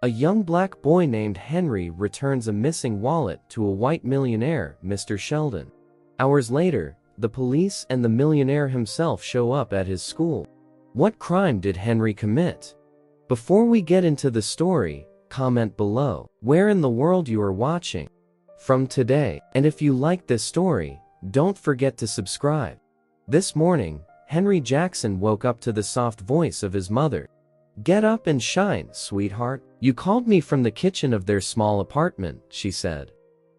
A young black boy named Henry returns a missing wallet to a white millionaire, Mr. Sheldon. Hours later, the police and the millionaire himself show up at his school. What crime did Henry commit? Before we get into the story, comment below where in the world you are watching from today. And if you like this story, don't forget to subscribe. This morning, Henry Jackson woke up to the soft voice of his mother. "Get up and shine, sweetheart. You called me from the kitchen of their small apartment," she said.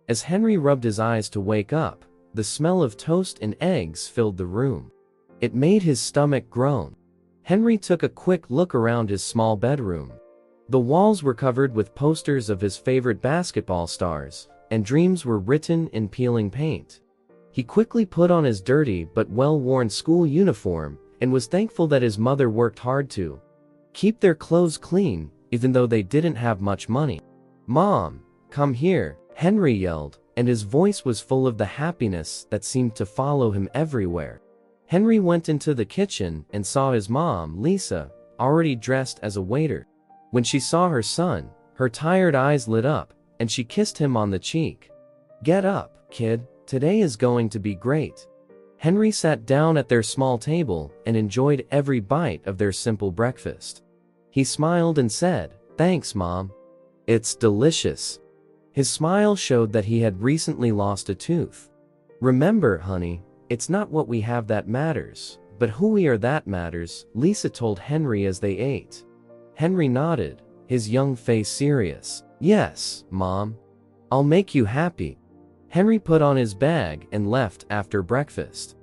As Henry rubbed his eyes to wake up, the smell of toast and eggs filled the room. It made his stomach groan. Henry took a quick look around his small bedroom. The walls were covered with posters of his favorite basketball stars, and dreams were written in peeling paint. He quickly put on his dirty but well-worn school uniform and was thankful that his mother worked hard to keep their clothes clean, even though they didn't have much money. "Mom, come here," Henry yelled, and his voice was full of the happiness that seemed to follow him everywhere. Henry went into the kitchen and saw his mom, Lisa, already dressed as a waiter. When she saw her son, her tired eyes lit up, and she kissed him on the cheek. "Get up, kid, today is going to be great." Henry sat down at their small table and enjoyed every bite of their simple breakfast. He smiled and said, "Thanks, Mom. It's delicious." His smile showed that he had recently lost a tooth. "Remember, honey, it's not what we have that matters, but who we are that matters," Lisa told Henry as they ate. Henry nodded, his young face serious. "Yes, Mom. I'll make you happy." Henry put on his bag and left after breakfast.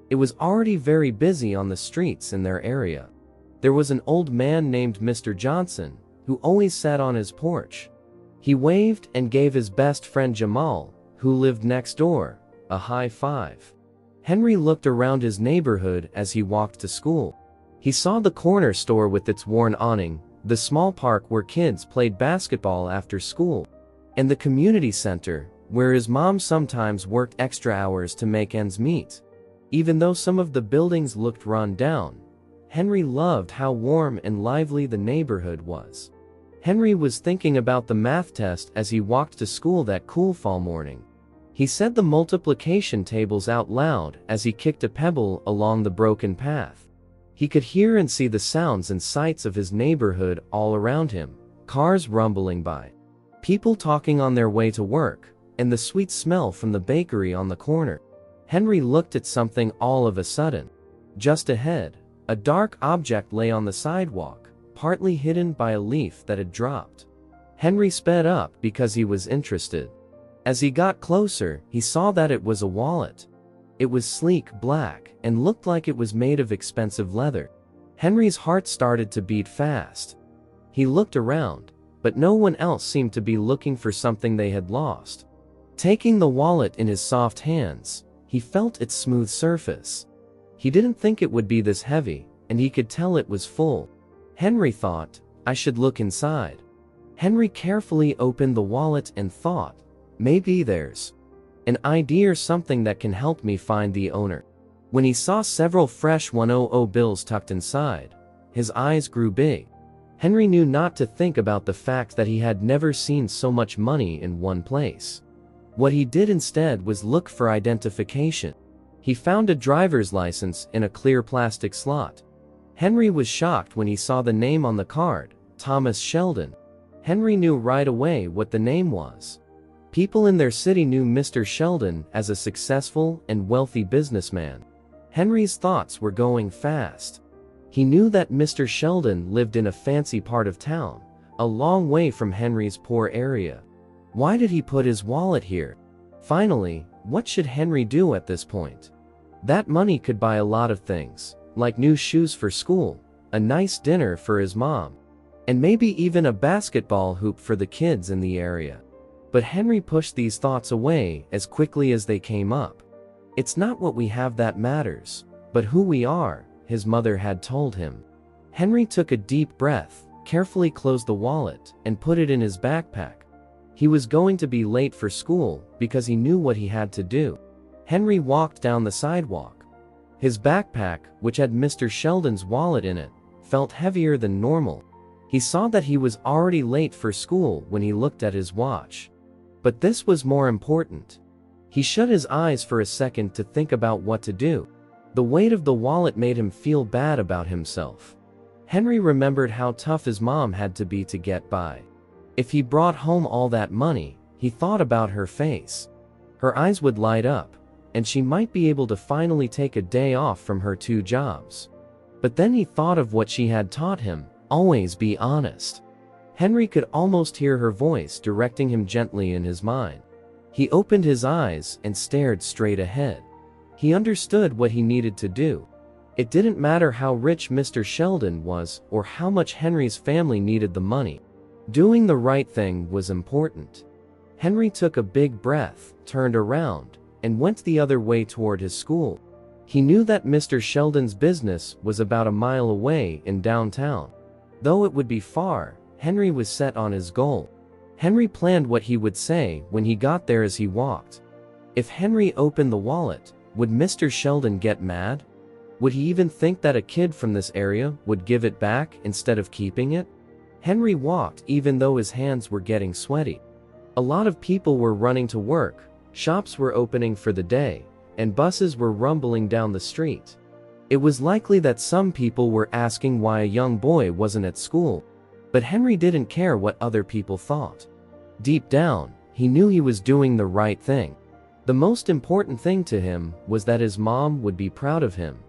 It was already very busy on the streets in their area. There was an old man named Mr. Johnson, who always sat on his porch. He waved and gave his best friend Jamal, who lived next door, a high five. Henry looked around his neighborhood as he walked to school. He saw the corner store with its worn awning, the small park where kids played basketball after school, and the community center, where his mom sometimes worked extra hours to make ends meet. Even though some of the buildings looked run down, Henry loved how warm and lively the neighborhood was. Henry was thinking about the math test as he walked to school that cool fall morning. He said the multiplication tables out loud as he kicked a pebble along the broken path. He could hear and see the sounds and sights of his neighborhood all around him, cars rumbling by, people talking on their way to work, and the sweet smell from the bakery on the corner. Henry looked at something all of a sudden. Just ahead, a dark object lay on the sidewalk, partly hidden by a leaf that had dropped. Henry sped up because he was interested. As he got closer, he saw that it was a wallet. It was sleek black and looked like it was made of expensive leather. Henry's heart started to beat fast. He looked around, but no one else seemed to be looking for something they had lost. Taking the wallet in his soft hands, he felt its smooth surface. He didn't think it would be this heavy, and he could tell it was full. Henry thought, "I should look inside." Henry carefully opened the wallet and thought, "Maybe there's an idea or something that can help me find the owner." When he saw several fresh 100 bills tucked inside, his eyes grew big. Henry knew not to think about the fact that he had never seen so much money in one place. What he did instead was look for identification. He found a driver's license in a clear plastic slot. Henry was shocked when he saw the name on the card, Thomas Sheldon. Henry knew right away what the name was. People in their city knew Mr. Sheldon as a successful and wealthy businessman. Henry's thoughts were going fast. He knew that Mr. Sheldon lived in a fancy part of town, a long way from Henry's poor area. Why did he put his wallet here? Finally, what should Henry do at this point? That money could buy a lot of things, like new shoes for school, a nice dinner for his mom, and maybe even a basketball hoop for the kids in the area. But Henry pushed these thoughts away as quickly as they came up. "It's not what we have that matters, but who we are," his mother had told him. Henry took a deep breath, carefully closed the wallet, and put it in his backpack. He was going to be late for school because he knew what he had to do. Henry walked down the sidewalk. His backpack, which had Mr. Sheldon's wallet in it, felt heavier than normal. He saw that he was already late for school when he looked at his watch. But this was more important. He shut his eyes for a second to think about what to do. The weight of the wallet made him feel bad about himself. Henry remembered how tough his mom had to be to get by. If he brought home all that money, he thought about her face. Her eyes would light up, and she might be able to finally take a day off from her 2 jobs. But then he thought of what she had taught him: always be honest. Henry could almost hear her voice directing him gently in his mind. He opened his eyes and stared straight ahead. He understood what he needed to do. It didn't matter how rich Mr. Sheldon was or how much Henry's family needed the money. Doing the right thing was important. Henry took a big breath, turned around, and went the other way toward his school. He knew that Mr. Sheldon's business was about a mile away in downtown. Though it would be far, Henry was set on his goal. Henry planned what he would say when he got there as he walked. If Henry opened the wallet, would Mr. Sheldon get mad? Would he even think that a kid from this area would give it back instead of keeping it? Henry walked even though his hands were getting sweaty. A lot of people were running to work, shops were opening for the day, and buses were rumbling down the street. It was likely that some people were asking why a young boy wasn't at school. But Henry didn't care what other people thought. Deep down, he knew he was doing the right thing. The most important thing to him was that his mom would be proud of him.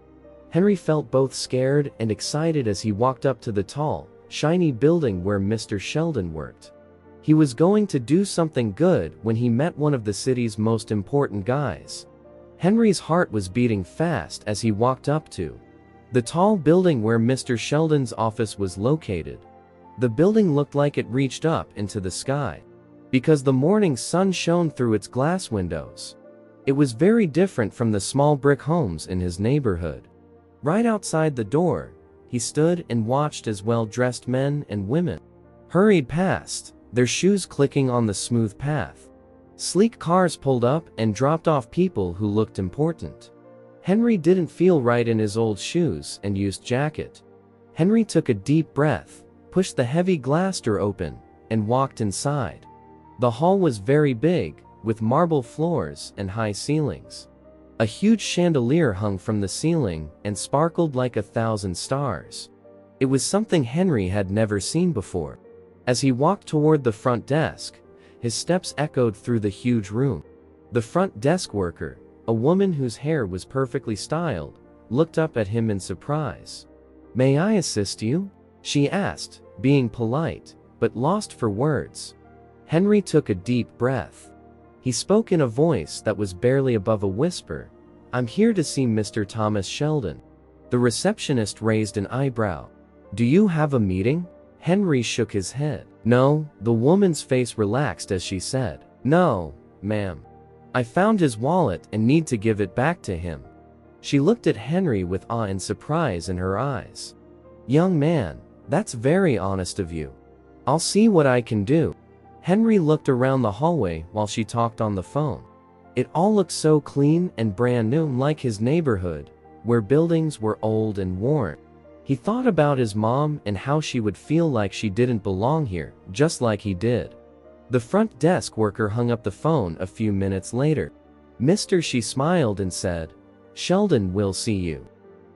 Henry felt both scared and excited as he walked up to the tall, shiny building where Mr. Sheldon worked. He was going to do something good when he met one of the city's most important guys. Henry's heart was beating fast as he walked up to the tall building where Mr. Sheldon's office was located. The building looked like it reached up into the sky, because the morning sun shone through its glass windows. It was very different from the small brick homes in his neighborhood. Right outside the door, he stood and watched as well-dressed men and women hurried past, their shoes clicking on the smooth path. Sleek cars pulled up and dropped off people who looked important. Henry didn't feel right in his old shoes and used jacket. Henry took a deep breath, pushed the heavy glass door open, and walked inside. The hall was very big, with marble floors and high ceilings. A huge chandelier hung from the ceiling and sparkled like 1,000 stars. It was something Henry had never seen before. As he walked toward the front desk, his steps echoed through the huge room. The front desk worker, a woman whose hair was perfectly styled, looked up at him in surprise. "May I assist you?" she asked, being polite, but lost for words. Henry took a deep breath. He spoke in a voice that was barely above a whisper. "I'm here to see Mr. Thomas Sheldon." The receptionist raised an eyebrow. "Do you have a meeting?" Henry shook his head. "No," the woman's face relaxed as she said. "No, ma'am. I found his wallet and need to give it back to him." She looked at Henry with awe and surprise in her eyes. "Young man, that's very honest of you. I'll see what I can do." Henry looked around the hallway while she talked on the phone. It all looked so clean and brand new, like his neighborhood, where buildings were old and worn. He thought about his mom and how she would feel like she didn't belong here, just like he did. The front desk worker hung up the phone a few minutes later. "Mister," she smiled and said, "Sheldon will see you.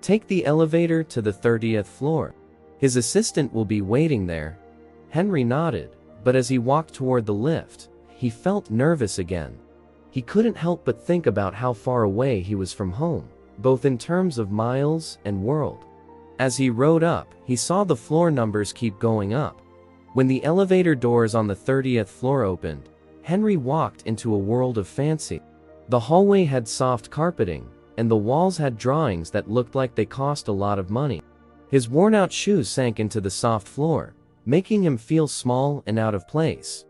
Take the elevator to the 30th floor. His assistant will be waiting there." Henry nodded, but as he walked toward the lift, he felt nervous again. He couldn't help but think about how far away he was from home, both in terms of miles and world. As he rode up, he saw the floor numbers keep going up. When the elevator doors on the 30th floor opened, Henry walked into a world of fancy. The hallway had soft carpeting, and the walls had drawings that looked like they cost a lot of money. His worn-out shoes sank into the soft floor, making him feel small and out of place.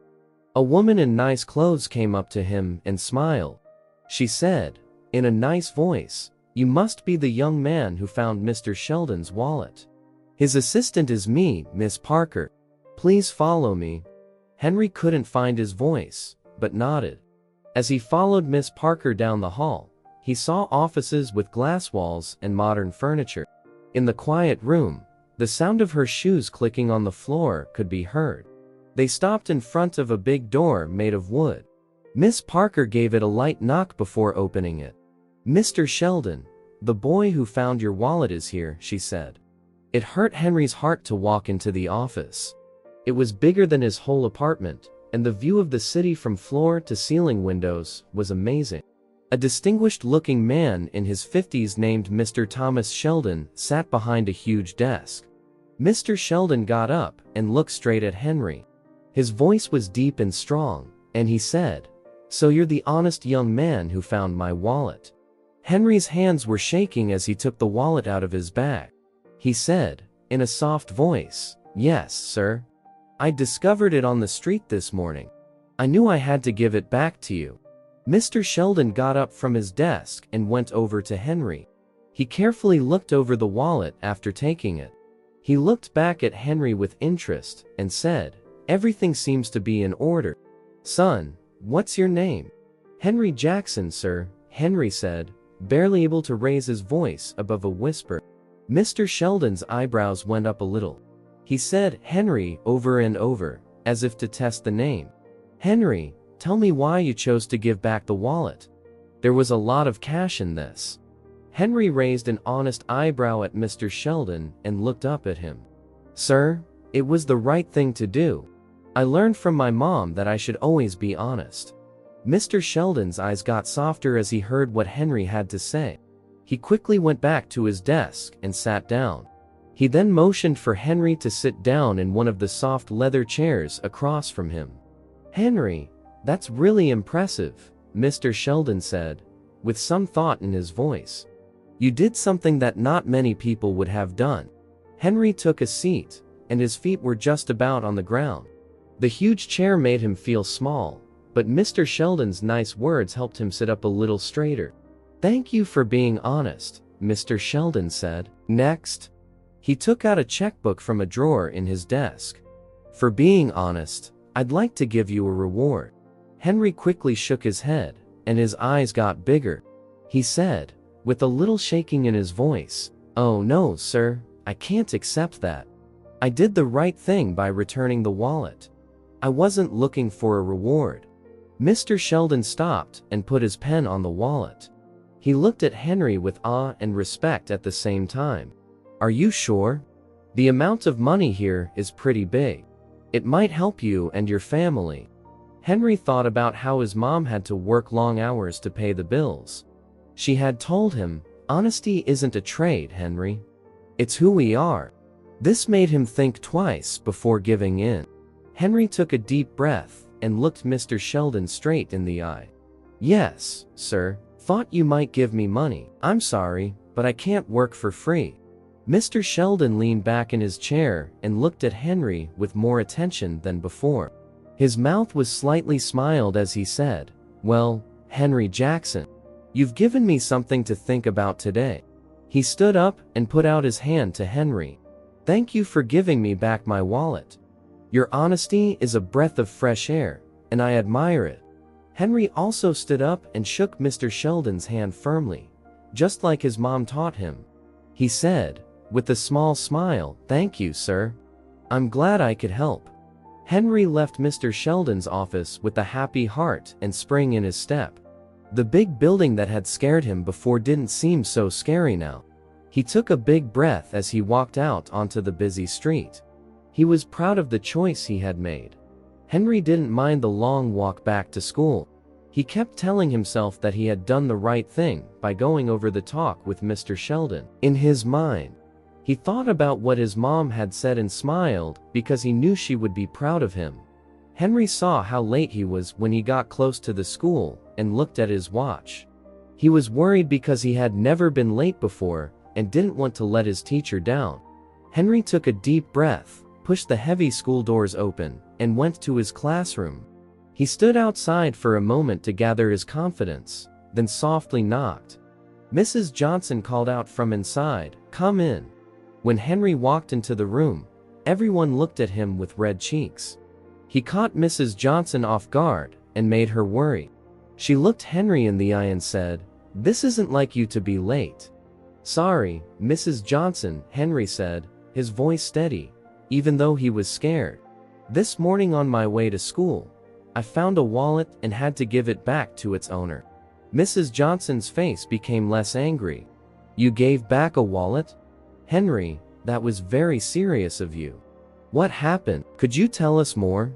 A woman in nice clothes came up to him and smiled. She said, in a nice voice, "You must be the young man who found Mr. Sheldon's wallet." "His assistant is me, Miss Parker. Please follow me." Henry couldn't find his voice, but nodded. As he followed Miss Parker down the hall, he saw offices with glass walls and modern furniture. In the quiet room, The sound of her shoes clicking on the floor could be heard. They stopped in front of a big door made of wood. Miss Parker gave it a light knock before opening it. "Mr. Sheldon, the boy who found your wallet is here," she said. It hurt Henry's heart to walk into the office. It was bigger than his whole apartment, and the view of the city from floor to ceiling windows was amazing. A distinguished-looking man in his 50s named Mr. Thomas Sheldon sat behind a huge desk. Mr. Sheldon got up and looked straight at Henry. His voice was deep and strong, and he said, "So you're the honest young man who found my wallet." Henry's hands were shaking as he took the wallet out of his bag. He said, in a soft voice, "Yes, sir. I discovered it on the street this morning. I knew I had to give it back to you." Mr. Sheldon got up from his desk and went over to Henry. He carefully looked over the wallet after taking it. He looked back at Henry with interest and said, "Everything seems to be in order. Son, what's your name?" "Henry Jackson, sir," Henry said, barely able to raise his voice above a whisper. Mr. Sheldon's eyebrows went up a little. He said Henry over and over, as if to test the name. "Henry, tell me why you chose to give back the wallet. There was a lot of cash in this." Henry raised an honest eyebrow at Mr. Sheldon and looked up at him. "Sir, it was the right thing to do. I learned from my mom that I should always be honest." Mr. Sheldon's eyes got softer as he heard what Henry had to say. He quickly went back to his desk and sat down. He then motioned for Henry to sit down in one of the soft leather chairs across from him. "Henry, that's really impressive," Mr. Sheldon said, with some thought in his voice. "You did something that not many people would have done." Henry took a seat, and his feet were just about on the ground. The huge chair made him feel small, but Mr. Sheldon's nice words helped him sit up a little straighter. "Thank you for being honest," Mr. Sheldon said. "Next." He took out a checkbook from a drawer in his desk. "For being honest, I'd like to give you a reward." Henry quickly shook his head, and his eyes got bigger. He said, with a little shaking in his voice, "Oh no, sir, I can't accept that. I did the right thing by returning the wallet. I wasn't looking for a reward." Mr. Sheldon stopped and put his pen on the wallet. He looked at Henry with awe and respect at the same time. "Are you sure? The amount of money here is pretty big. It might help you and your family." Henry thought about how his mom had to work long hours to pay the bills. She had told him, "Honesty isn't a trade, Henry. It's who we are." This made him think twice before giving in. Henry took a deep breath and looked Mr. Sheldon straight in the eye. "Yes, sir. Thought you might give me money. I'm sorry, but I can't work for free." Mr. Sheldon leaned back in his chair and looked at Henry with more attention than before. His mouth was slightly smiled as he said, "Well, Henry Jackson, you've given me something to think about today." He stood up and put out his hand to Henry. "Thank you for giving me back my wallet. Your honesty is a breath of fresh air, and I admire it." Henry also stood up and shook Mr. Sheldon's hand firmly, just like his mom taught him. He said, with a small smile, "Thank you, sir. I'm glad I could help." Henry left Mr. Sheldon's office with a happy heart and spring in his step. The big building that had scared him before didn't seem so scary now. He took a big breath as he walked out onto the busy street. He was proud of the choice he had made. Henry didn't mind the long walk back to school. He kept telling himself that he had done the right thing by going over the talk with Mr. Sheldon. In his mind, he thought about what his mom had said and smiled because he knew she would be proud of him. Henry saw how late he was when he got close to the school and looked at his watch. He was worried because he had never been late before and didn't want to let his teacher down. Henry took a deep breath, pushed the heavy school doors open, and went to his classroom. He stood outside for a moment to gather his confidence, then softly knocked. Mrs. Johnson called out from inside, "Come in." When Henry walked into the room, everyone looked at him with red cheeks. He caught Mrs. Johnson off guard and made her worry. She looked Henry in the eye and said, "This isn't like you to be late." "Sorry, Mrs. Johnson," Henry said, his voice steady, even though he was scared. "This morning on my way to school, I found a wallet and had to give it back to its owner." Mrs. Johnson's face became less angry. "You gave back a wallet? Henry, that was very serious of you. What happened? Could you tell us more?"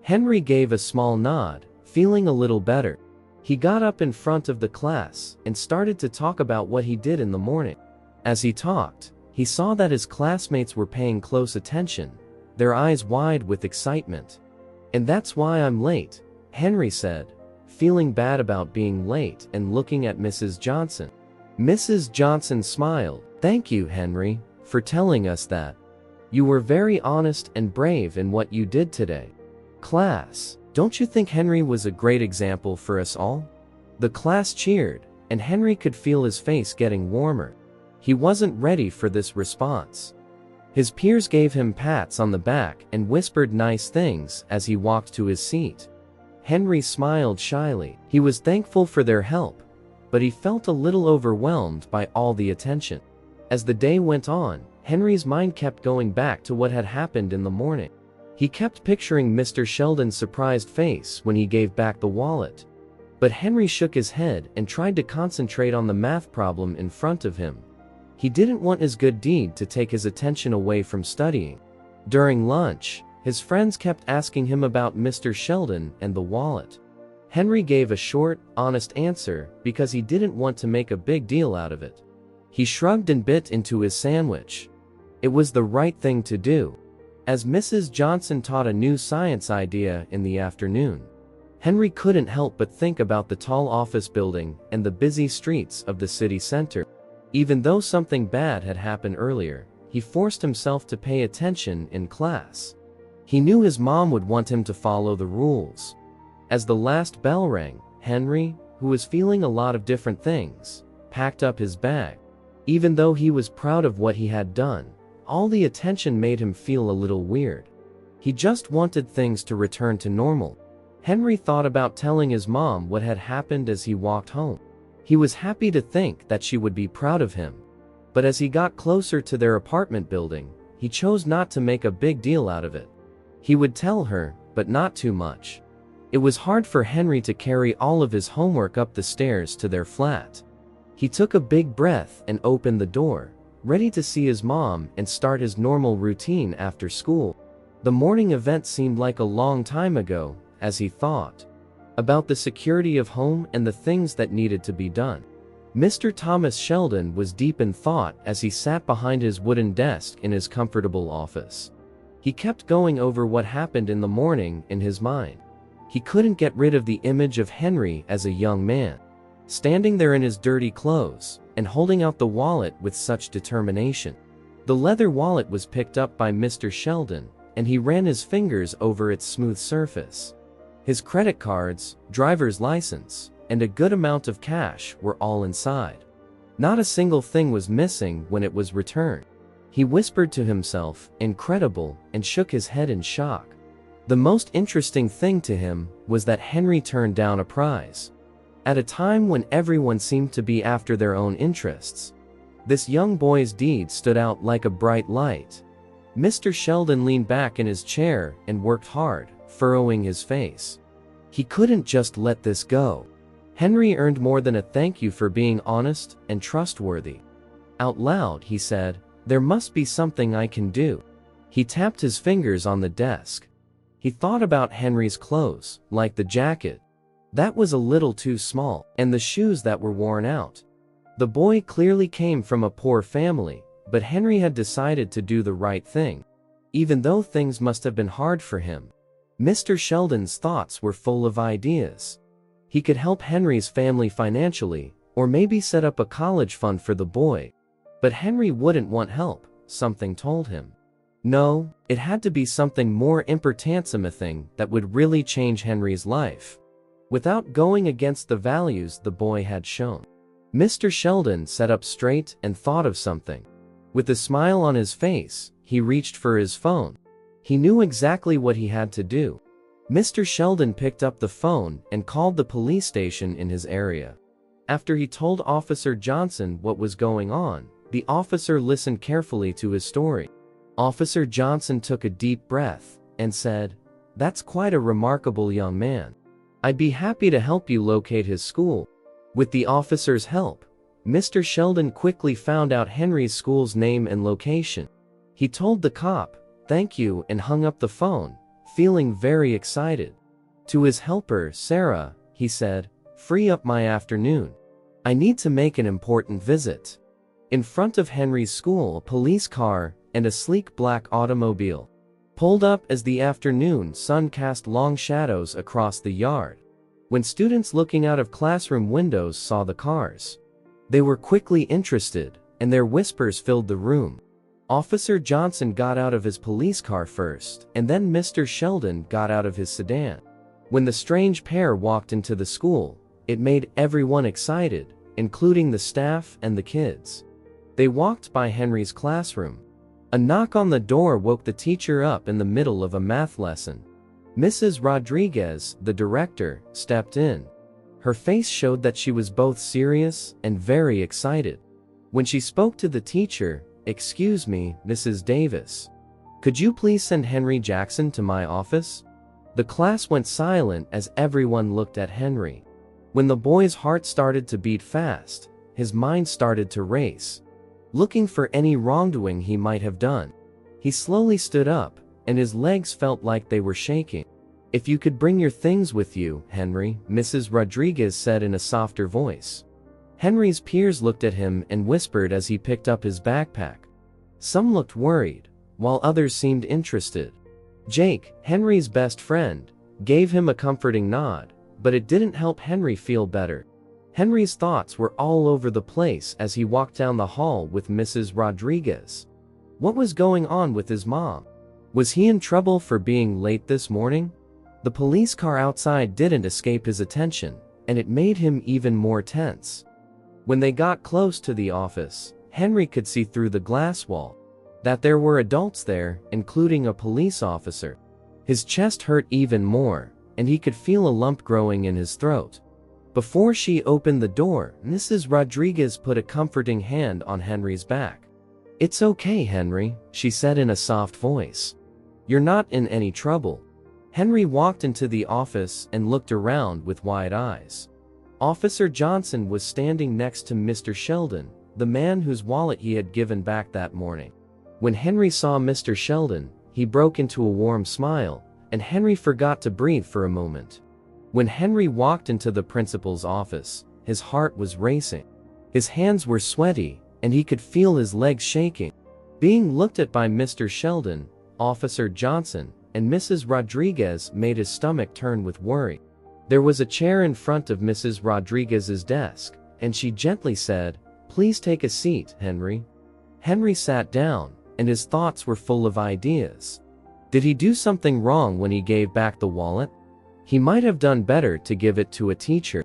Henry gave a small nod, feeling a little better. He got up in front of the class and started to talk about what he did in the morning. As he talked, he saw that his classmates were paying close attention, their eyes wide with excitement. "And that's why I'm late," Henry said, feeling bad about being late and looking at Mrs. Johnson. Mrs. Johnson smiled. "Thank you, Henry, for telling us that. You were very honest and brave in what you did today." Class, don't you think Henry was a great example for us all? The class cheered, and Henry could feel his face getting warmer. He wasn't ready for this response. His peers gave him pats on the back and whispered nice things as he walked to his seat. Henry smiled shyly. He was thankful for their help, but he felt a little overwhelmed by all the attention. As the day went on, Henry's mind kept going back to what had happened in the morning. He kept picturing Mr. Sheldon's surprised face when he gave back the wallet. But Henry shook his head and tried to concentrate on the math problem in front of him. He didn't want his good deed to take his attention away from studying. During lunch, his friends kept asking him about Mr. Sheldon and the wallet. Henry gave a short, honest answer because he didn't want to make a big deal out of it. He shrugged and bit into his sandwich. It was the right thing to do. As Mrs. Johnson taught a new science idea in the afternoon, Henry couldn't help but think about the tall office building and the busy streets of the city center. Even though something bad had happened earlier, he forced himself to pay attention in class. He knew his mom would want him to follow the rules. As the last bell rang, Henry, who was feeling a lot of different things, packed up his bag. Even though he was proud of what he had done, all the attention made him feel a little weird. He just wanted things to return to normal. Henry thought about telling his mom what had happened as he walked home. He was happy to think that she would be proud of him. But as he got closer to their apartment building, he chose not to make a big deal out of it. He would tell her, but not too much. It was hard for Henry to carry all of his homework up the stairs to their flat. He took a big breath and opened the door, ready to see his mom and start his normal routine after school. The morning event seemed like a long time ago, as he thought about the security of home and the things that needed to be done. Mr. Thomas Sheldon was deep in thought as he sat behind his wooden desk in his comfortable office. He kept going over what happened in the morning in his mind. He couldn't get rid of the image of Henry as a young man, standing there in his dirty clothes and holding out the wallet with such determination. The leather wallet was picked up by Mr. Sheldon, and he ran his fingers over its smooth surface. His credit cards, driver's license, and a good amount of cash were all inside. Not a single thing was missing when it was returned. He whispered to himself, "Incredible," and shook his head in shock. The most interesting thing to him was that Henry turned down a prize. At a time when everyone seemed to be after their own interests, this young boy's deed stood out like a bright light. Mr. Sheldon leaned back in his chair and worked hard, furrowing his face. He couldn't just let this go. Henry earned more than a thank you for being honest and trustworthy. Out loud, he said, "There must be something I can do." He tapped his fingers on the desk. He thought about Henry's clothes, like the jacket. That was a little too small, and the shoes that were worn out. The boy clearly came from a poor family, but Henry had decided to do the right thing, even though things must have been hard for him. Mr. Sheldon's thoughts were full of ideas. He could help Henry's family financially, or maybe set up a college fund for the boy. But Henry wouldn't want help, something told him. No, it had to be something more important, something that would really change Henry's life, without going against the values the boy had shown. Mr. Sheldon sat up straight and thought of something. With a smile on his face, he reached for his phone. He knew exactly what he had to do. Mr. Sheldon picked up the phone and called the police station in his area. After he told Officer Johnson what was going on, the officer listened carefully to his story. Officer Johnson took a deep breath and said, "That's quite a remarkable young man. I'd be happy to help you locate his school." With the officer's help, Mr. Sheldon quickly found out Henry's school's name and location. He told the cop, "Thank you," and hung up the phone, feeling very excited. To his helper, Sarah, he said, "Free up my afternoon. I need to make an important visit." In front of Henry's school, a police car and a sleek black automobile pulled up as the afternoon sun cast long shadows across the yard. When students looking out of classroom windows saw the cars, they were quickly interested, and their whispers filled the room. Officer Johnson got out of his police car first, and then Mr. Sheldon got out of his sedan. When the strange pair walked into the school, it made everyone excited, including the staff and the kids. They walked by Henry's classroom. A knock on the door woke the teacher up in the middle of a math lesson. Mrs. Rodriguez, the director, stepped in. Her face showed that she was both serious and very excited. When she spoke to the teacher, "Excuse me, Mrs. Davis. Could you please send Henry Jackson to my office?" The class went silent as everyone looked at Henry. When the boy's heart started to beat fast, his mind started to race, looking for any wrongdoing he might have done. He slowly stood up, and his legs felt like they were shaking. "If you could bring your things with you, Henry," Mrs. Rodriguez said in a softer voice. Henry's peers looked at him and whispered as he picked up his backpack. Some looked worried, while others seemed interested. Jake, Henry's best friend, gave him a comforting nod, but it didn't help Henry feel better. Henry's thoughts were all over the place as he walked down the hall with Mrs. Rodriguez. What was going on with his mom? Was he in trouble for being late this morning? The police car outside didn't escape his attention, and it made him even more tense. When they got close to the office, Henry could see through the glass wall that there were adults there, including a police officer. His chest hurt even more, and he could feel a lump growing in his throat. Before she opened the door, Mrs. Rodriguez put a comforting hand on Henry's back. "It's okay, Henry," she said in a soft voice. "You're not in any trouble." Henry walked into the office and looked around with wide eyes. Officer Johnson was standing next to Mr. Sheldon, the man whose wallet he had given back that morning. When Henry saw Mr. Sheldon, he broke into a warm smile, and Henry forgot to breathe for a moment. When Henry walked into the principal's office, his heart was racing. His hands were sweaty, and he could feel his legs shaking. Being looked at by Mr. Sheldon, Officer Johnson, and Mrs. Rodriguez made his stomach turn with worry. There was a chair in front of Mrs. Rodriguez's desk, and she gently said, "Please take a seat, Henry." Henry sat down, and his thoughts were full of ideas. Did he do something wrong when he gave back the wallet? He might have done better to give it to a teacher.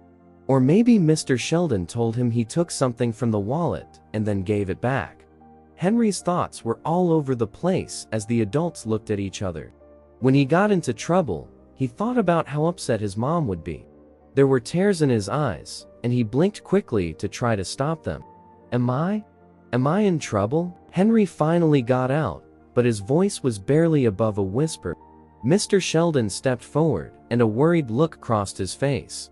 Or maybe Mr. Sheldon told him he took something from the wallet and then gave it back. Henry's thoughts were all over the place as the adults looked at each other. When he got into trouble, he thought about how upset his mom would be. There were tears in his eyes, and he blinked quickly to try to stop them. Am I in trouble?" Henry finally got out, but his voice was barely above a whisper. Mr. Sheldon stepped forward, and a worried look crossed his face.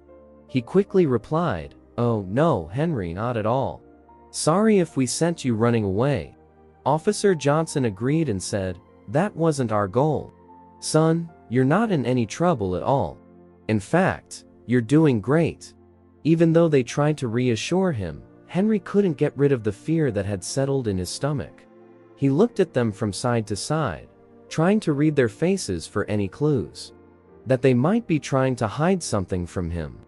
He quickly replied, "Oh, no, Henry, not at all. Sorry if we sent you running away." Officer Johnson agreed and said, "That wasn't our goal. Son, you're not in any trouble at all. In fact, you're doing great." Even though they tried to reassure him, Henry couldn't get rid of the fear that had settled in his stomach. He looked at them from side to side, trying to read their faces for any clues that they might be trying to hide something from him.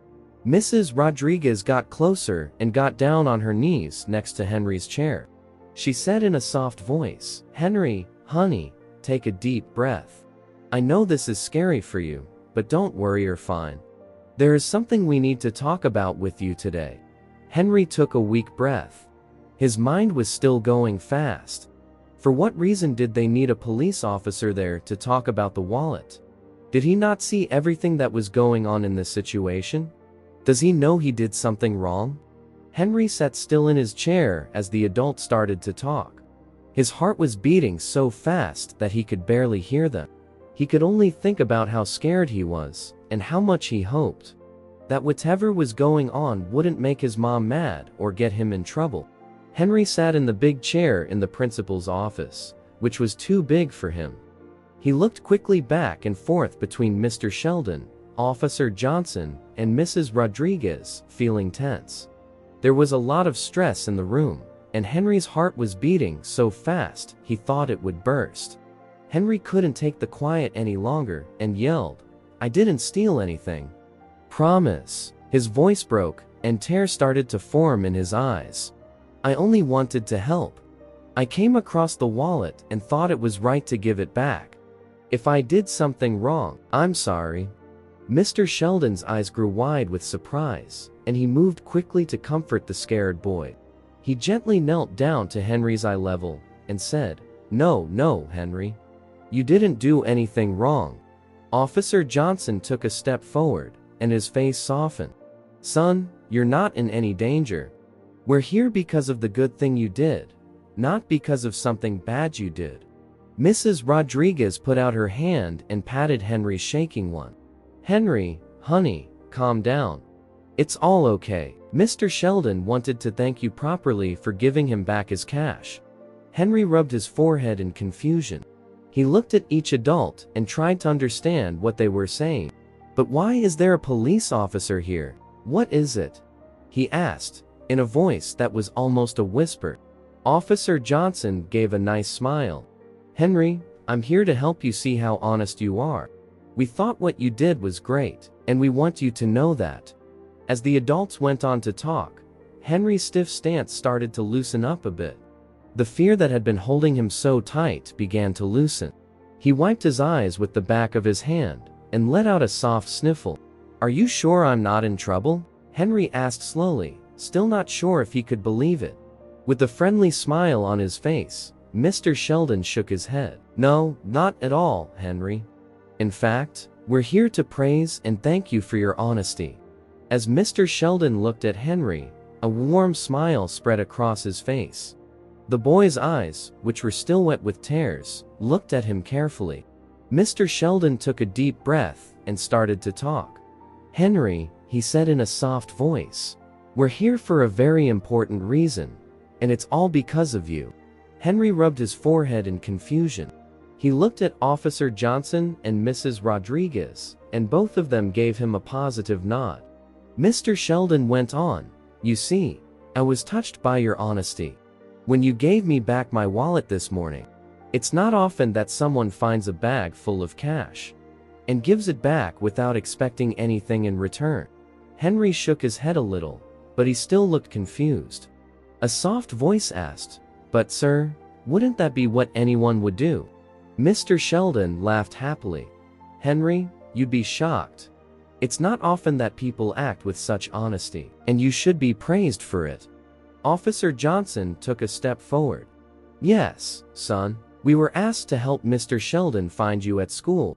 Mrs. Rodriguez got closer and got down on her knees next to Henry's chair. She said in a soft voice, "Henry, honey, take a deep breath. I know this is scary for you, but don't worry, you're fine. There is something we need to talk about with you today." Henry took a weak breath. His mind was still going fast. For what reason did they need a police officer there to talk about the wallet? Did he not see everything that was going on in this situation? Does he know he did something wrong? Henry sat still in his chair as the adult started to talk. His heart was beating so fast that he could barely hear them. He could only think about how scared he was, and how much he hoped that whatever was going on wouldn't make his mom mad or get him in trouble. Henry sat in the big chair in the principal's office, which was too big for him. He looked quickly back and forth between Mr. Sheldon, Officer Johnson, and Mrs. Rodriguez, feeling tense. There was a lot of stress in the room, and Henry's heart was beating so fast he thought it would burst. Henry couldn't take the quiet any longer and yelled, "I didn't steal anything. Promise." His voice broke, and tears started to form in his eyes. "I only wanted to help. I came across the wallet and thought it was right to give it back. If I did something wrong, I'm sorry." Mr. Sheldon's eyes grew wide with surprise, and he moved quickly to comfort the scared boy. He gently knelt down to Henry's eye level and said, No, Henry. You didn't do anything wrong." Officer Johnson took a step forward, and his face softened. "Son, you're not in any danger. We're here because of the good thing you did, not because of something bad you did." Mrs. Rodriguez put out her hand and patted Henry's shaking one. "Henry, honey, calm down. It's all okay. Mr. Sheldon wanted to thank you properly for giving him back his cash." Henry rubbed his forehead in confusion. He looked at each adult and tried to understand what they were saying. "But why is there a police officer here? What is it?" he asked, in a voice that was almost a whisper. Officer Johnson gave a nice smile. "Henry, I'm here to help you see how honest you are. We thought what you did was great, and we want you to know that." As the adults went on to talk, Henry's stiff stance started to loosen up a bit. The fear that had been holding him so tight began to loosen. He wiped his eyes with the back of his hand and let out a soft sniffle. "Are you sure I'm not in trouble?" Henry asked slowly, still not sure if he could believe it. With a friendly smile on his face, Mr. Sheldon shook his head. "No, not at all, Henry. In fact, we're here to praise and thank you for your honesty." As Mr. Sheldon looked at Henry, a warm smile spread across his face. The boy's eyes, which were still wet with tears, looked at him carefully. Mr. Sheldon took a deep breath and started to talk. "Henry," he said in a soft voice, "we're here for a very important reason, and it's all because of you." Henry rubbed his forehead in confusion. He looked at Officer Johnson and Mrs. Rodriguez, and both of them gave him a positive nod. Mr. Sheldon went on, "You see, I was touched by your honesty. When you gave me back my wallet this morning, it's not often that someone finds a bag full of cash and gives it back without expecting anything in return." Henry shook his head a little, but he still looked confused. A soft voice asked, "But sir, wouldn't that be what anyone would do?" Mr. Sheldon laughed happily. "Henry, you'd be shocked. It's not often that people act with such honesty, and you should be praised for it." Officer Johnson took a step forward. "Yes, son, we were asked to help Mr. Sheldon find you at school.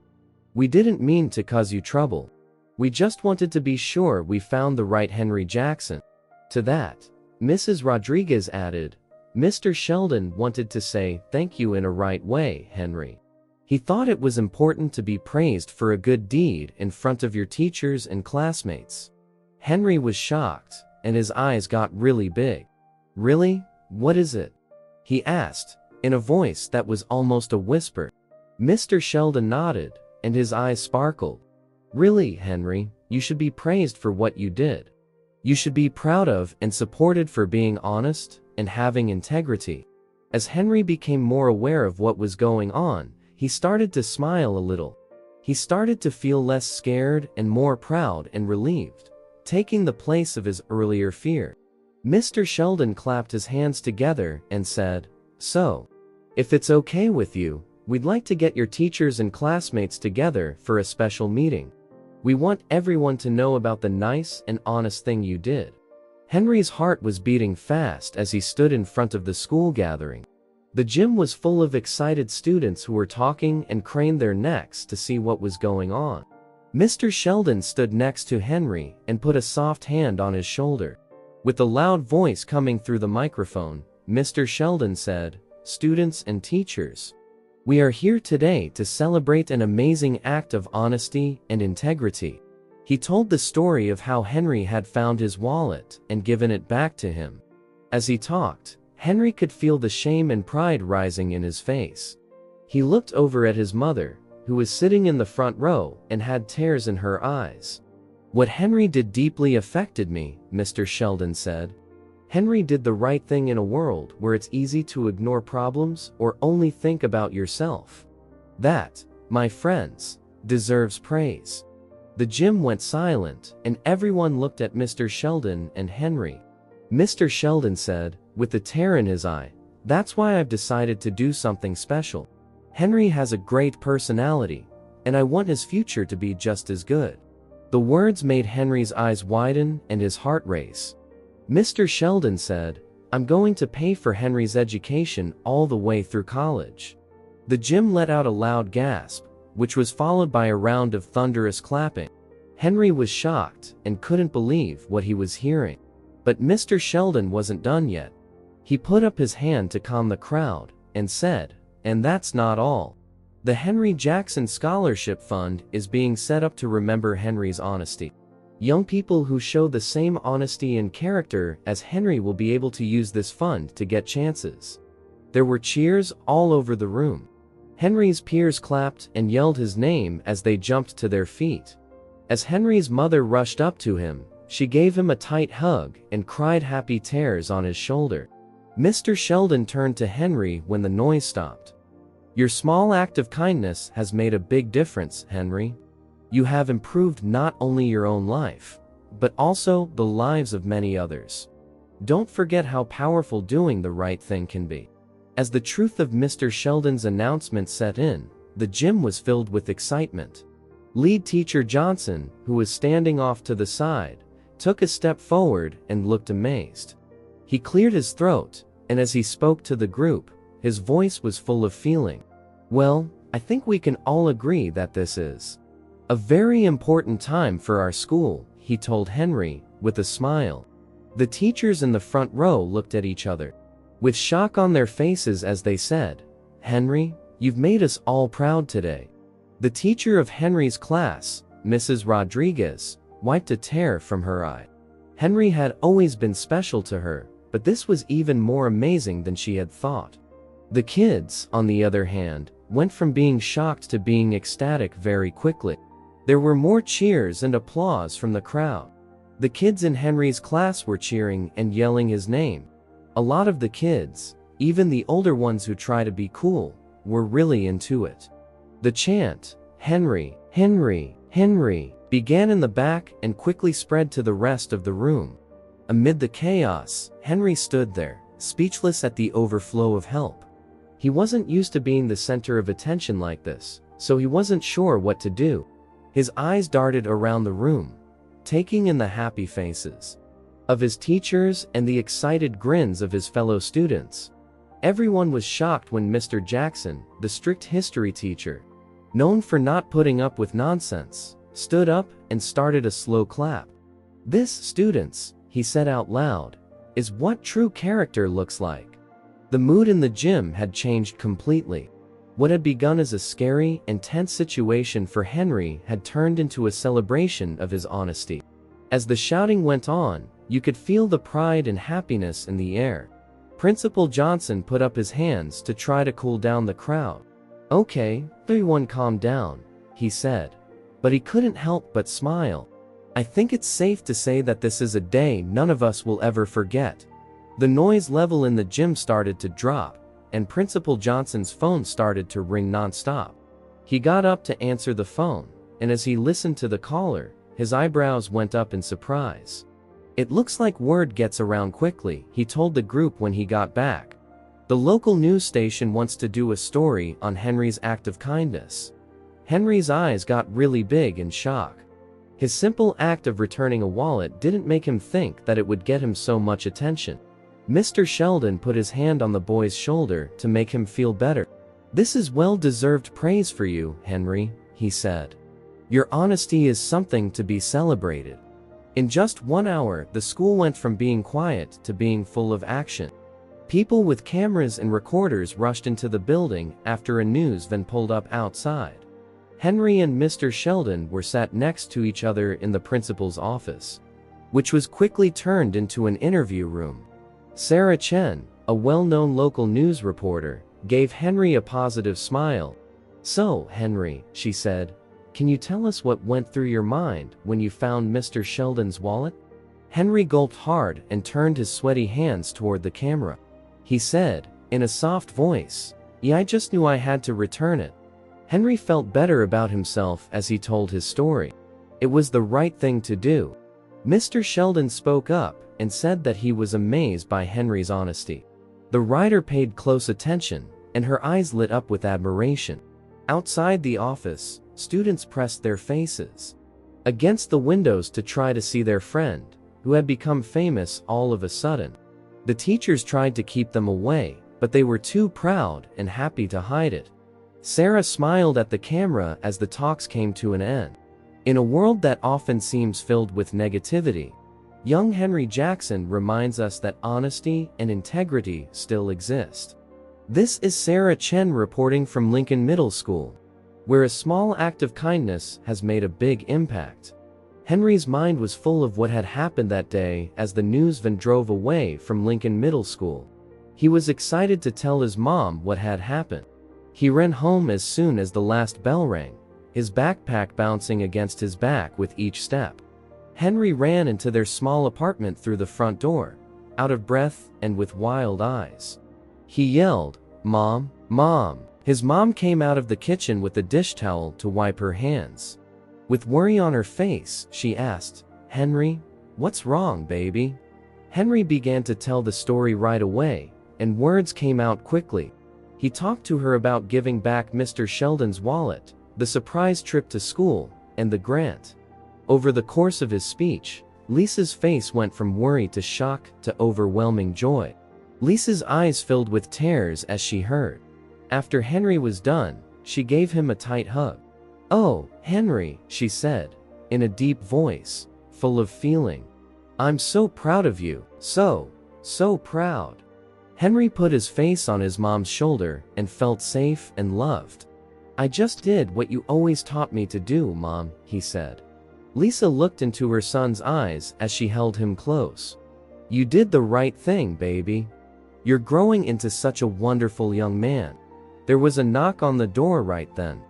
We didn't mean to cause you trouble. We just wanted to be sure we found the right Henry Jackson." To that, Mrs. Rodriguez added, "Mr. Sheldon wanted to say thank you in a right way, Henry. He thought it was important to be praised for a good deed in front of your teachers and classmates." Henry was shocked, and his eyes got really big. "Really? What is it?" he asked, in a voice that was almost a whisper. Mr. Sheldon nodded, and his eyes sparkled. "Really, Henry, you should be praised for what you did. You should be proud of and supported for being honest and having integrity." As Henry became more aware of what was going on, he started to smile a little. He started to feel less scared and more proud and relieved, taking the place of his earlier fear. Mr. Sheldon clapped his hands together and said, "So, if it's okay with you, we'd like to get your teachers and classmates together for a special meeting. We want everyone to know about the nice and honest thing you did." Henry's heart was beating fast as he stood in front of the school gathering. The gym was full of excited students who were talking and craned their necks to see what was going on. Mr. Sheldon stood next to Henry and put a soft hand on his shoulder. With a loud voice coming through the microphone, Mr. Sheldon said, students, and teachers. We are here today to celebrate an amazing act of honesty and integrity. He told the story of how Henry had found his wallet and given it back to him. As he talked, Henry could feel the shame and pride rising in his face. He looked over at his mother, who was sitting in the front row and had tears in her eyes. "What Henry did deeply affected me," Mr. Sheldon said. "Henry did the right thing in a world where it's easy to ignore problems or only think about yourself. That, my friends, deserves praise." The gym went silent, and everyone looked at Mr. Sheldon and Henry. Mr. Sheldon said, with a tear in his eye, "That's why I've decided to do something special. Henry has a great personality, and I want his future to be just as good." The words made Henry's eyes widen and his heart race. Mr. Sheldon said, "I'm going to pay for Henry's education all the way through college." The gym let out a loud gasp, which was followed by a round of thunderous clapping. Henry was shocked and couldn't believe what he was hearing. But Mr. Sheldon wasn't done yet. He put up his hand to calm the crowd and said, "And that's not all. The Henry Jackson Scholarship Fund is being set up to remember Henry's honesty. Young people who show the same honesty and character as Henry will be able to use this fund to get chances." There were cheers all over the room. Henry's peers clapped and yelled his name as they jumped to their feet. As Henry's mother rushed up to him, she gave him a tight hug and cried happy tears on his shoulder. Mr. Sheldon turned to Henry when the noise stopped. "Your small act of kindness has made a big difference, Henry. You have improved not only your own life, but also the lives of many others. Don't forget how powerful doing the right thing can be." As the truth of Mr. Sheldon's announcement set in, the gym was filled with excitement. Lead teacher Johnson, who was standing off to the side, took a step forward and looked amazed. He cleared his throat, and as he spoke to the group, his voice was full of feeling. "Well, I think we can all agree that this is a very important time for our school," he told Henry, with a smile. The teachers in the front row looked at each other with shock on their faces as they said, "Henry, you've made us all proud today." The teacher of Henry's class, Mrs. Rodriguez, wiped a tear from her eye. Henry had always been special to her, but this was even more amazing than she had thought. The kids, on the other hand, went from being shocked to being ecstatic very quickly. There were more cheers and applause from the crowd. The kids in Henry's class were cheering and yelling his name. A lot of the kids, even the older ones who try to be cool, were really into it. The chant, "Henry, Henry, Henry," began in the back and quickly spread to the rest of the room. Amid the chaos, Henry stood there, speechless at the overflow of help. He wasn't used to being the center of attention like this, so he wasn't sure what to do. His eyes darted around the room, taking in the happy faces of his teachers and the excited grins of his fellow students. Everyone was shocked when Mr. Jackson, the strict history teacher, known for not putting up with nonsense, stood up and started a slow clap. "This, students," he said out loud, "is what true character looks like." The mood in the gym had changed completely. What had begun as a scary and tense situation for Henry had turned into a celebration of his honesty. As the shouting went on, you could feel the pride and happiness in the air. Principal Johnson put up his hands to try to cool down the crowd. "Okay, everyone calm down," he said. But he couldn't help but smile. "I think it's safe to say that this is a day none of us will ever forget." The noise level in the gym started to drop, and Principal Johnson's phone started to ring nonstop. He got up to answer the phone, and as he listened to the caller, his eyebrows went up in surprise. "It looks like word gets around quickly," he told the group when he got back. "The local news station wants to do a story on Henry's act of kindness." Henry's eyes got really big in shock. His simple act of returning a wallet didn't make him think that it would get him so much attention. Mr. Sheldon put his hand on the boy's shoulder to make him feel better. "This is well-deserved praise for you, Henry," he said. "Your honesty is something to be celebrated." In just 1 hour, the school went from being quiet to being full of action. People with cameras and recorders rushed into the building after a news van pulled up outside. Henry and Mr. Sheldon were sat next to each other in the principal's office, which was quickly turned into an interview room. Sarah Chen, a well-known local news reporter, gave Henry a positive smile. "So, Henry," she said, "can you tell us what went through your mind when you found Mr. Sheldon's wallet?" Henry gulped hard and turned his sweaty hands toward the camera. He said, in a soft voice, "Yeah, I just knew I had to return it." Henry felt better about himself as he told his story. It was the right thing to do. Mr. Sheldon spoke up and said that he was amazed by Henry's honesty. The writer paid close attention, and her eyes lit up with admiration. Outside the office, students pressed their faces against the windows to try to see their friend, who had become famous all of a sudden. The teachers tried to keep them away, but they were too proud and happy to hide it. Sarah smiled at the camera as the talks came to an end. In a world that often seems filled with negativity, young Henry Jackson reminds us that honesty and integrity still exist. This is Sarah Chen reporting from Lincoln Middle School, where a small act of kindness has made a big impact. Henry's mind was full of what had happened that day as the news van drove away from Lincoln Middle School. He was excited to tell his mom what had happened. He ran home as soon as the last bell rang, his backpack bouncing against his back with each step. Henry ran into their small apartment through the front door, out of breath and with wild eyes. He yelled, "Mom, Mom!" His mom came out of the kitchen with a dish towel to wipe her hands. With worry on her face, she asked, "Henry, what's wrong, baby?" Henry began to tell the story right away, and words came out quickly. He talked to her about giving back Mr. Sheldon's wallet, the surprise trip to school, and the grant. Over the course of his speech, Lisa's face went from worry to shock to overwhelming joy. Lisa's eyes filled with tears as she heard. After Henry was done, she gave him a tight hug. "Oh, Henry," she said, in a deep voice, full of feeling. "I'm so proud of you, so proud." Henry put his face on his mom's shoulder and felt safe and loved. "I just did what you always taught me to do, Mom," he said. Lisa looked into her son's eyes as she held him close. "You did the right thing, baby. You're growing into such a wonderful young man." There was a knock on the door right then.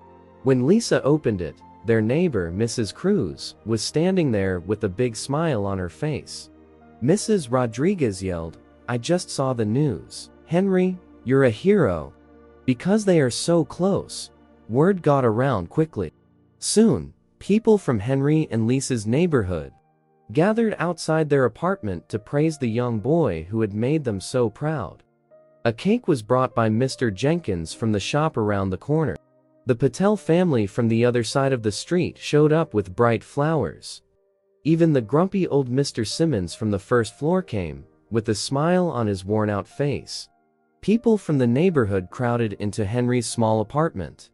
When Lisa opened it, their neighbor, Mrs. Cruz, was standing there with a big smile on her face. Mrs. Rodriguez yelled, "I just saw the news. Henry, you're a hero." Because they are so close, word got around quickly. Soon, people from Henry and Lisa's neighborhood gathered outside their apartment to praise the young boy who had made them so proud. A cake was brought by Mr. Jenkins from the shop around the corner. The Patel family from the other side of the street showed up with bright flowers. Even the grumpy old Mr. Simmons from the first floor came, with a smile on his worn-out face. People from the neighborhood crowded into Henry's small apartment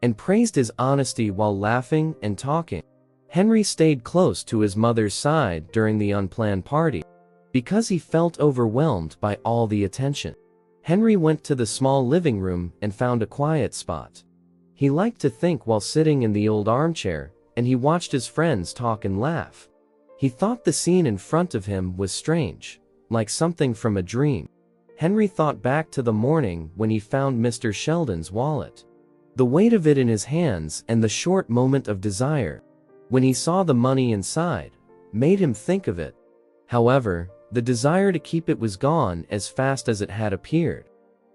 and praised his honesty while laughing and talking. Henry stayed close to his mother's side during the unplanned party because he felt overwhelmed by all the attention. Henry went to the small living room and found a quiet spot. He liked to think while sitting in the old armchair, and he watched his friends talk and laugh. He thought the scene in front of him was strange, like something from a dream. Henry thought back to the morning when he found Mr. Sheldon's wallet. The weight of it in his hands and the short moment of desire, when he saw the money inside, made him think of it. However, the desire to keep it was gone as fast as it had appeared.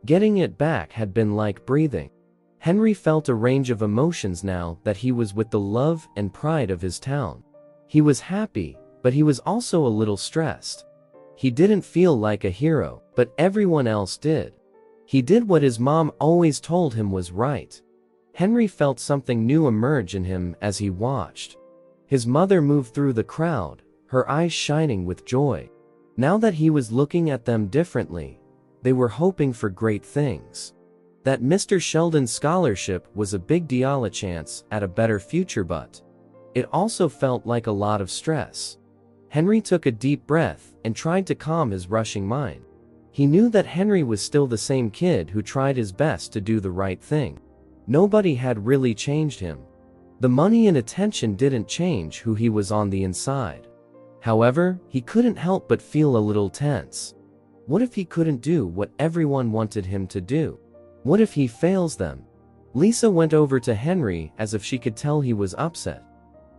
Getting it back had been like breathing. Henry felt a range of emotions now that he was with the love and pride of his town. He was happy, but he was also a little stressed. He didn't feel like a hero, but everyone else did. He did what his mom always told him was right. Henry felt something new emerge in him as he watched. His mother moved through the crowd, her eyes shining with joy. Now that he was looking at them differently, they were hoping for great things. That Mr. Sheldon's scholarship was a big deal, a chance at a better future, but it also felt like a lot of stress. Henry took a deep breath and tried to calm his rushing mind. He knew that Henry was still the same kid who tried his best to do the right thing. Nobody had really changed him. The money and attention didn't change who he was on the inside. However, he couldn't help but feel a little tense. What if he couldn't do what everyone wanted him to do? What if he fails them? Lisa went over to Henry as if she could tell he was upset.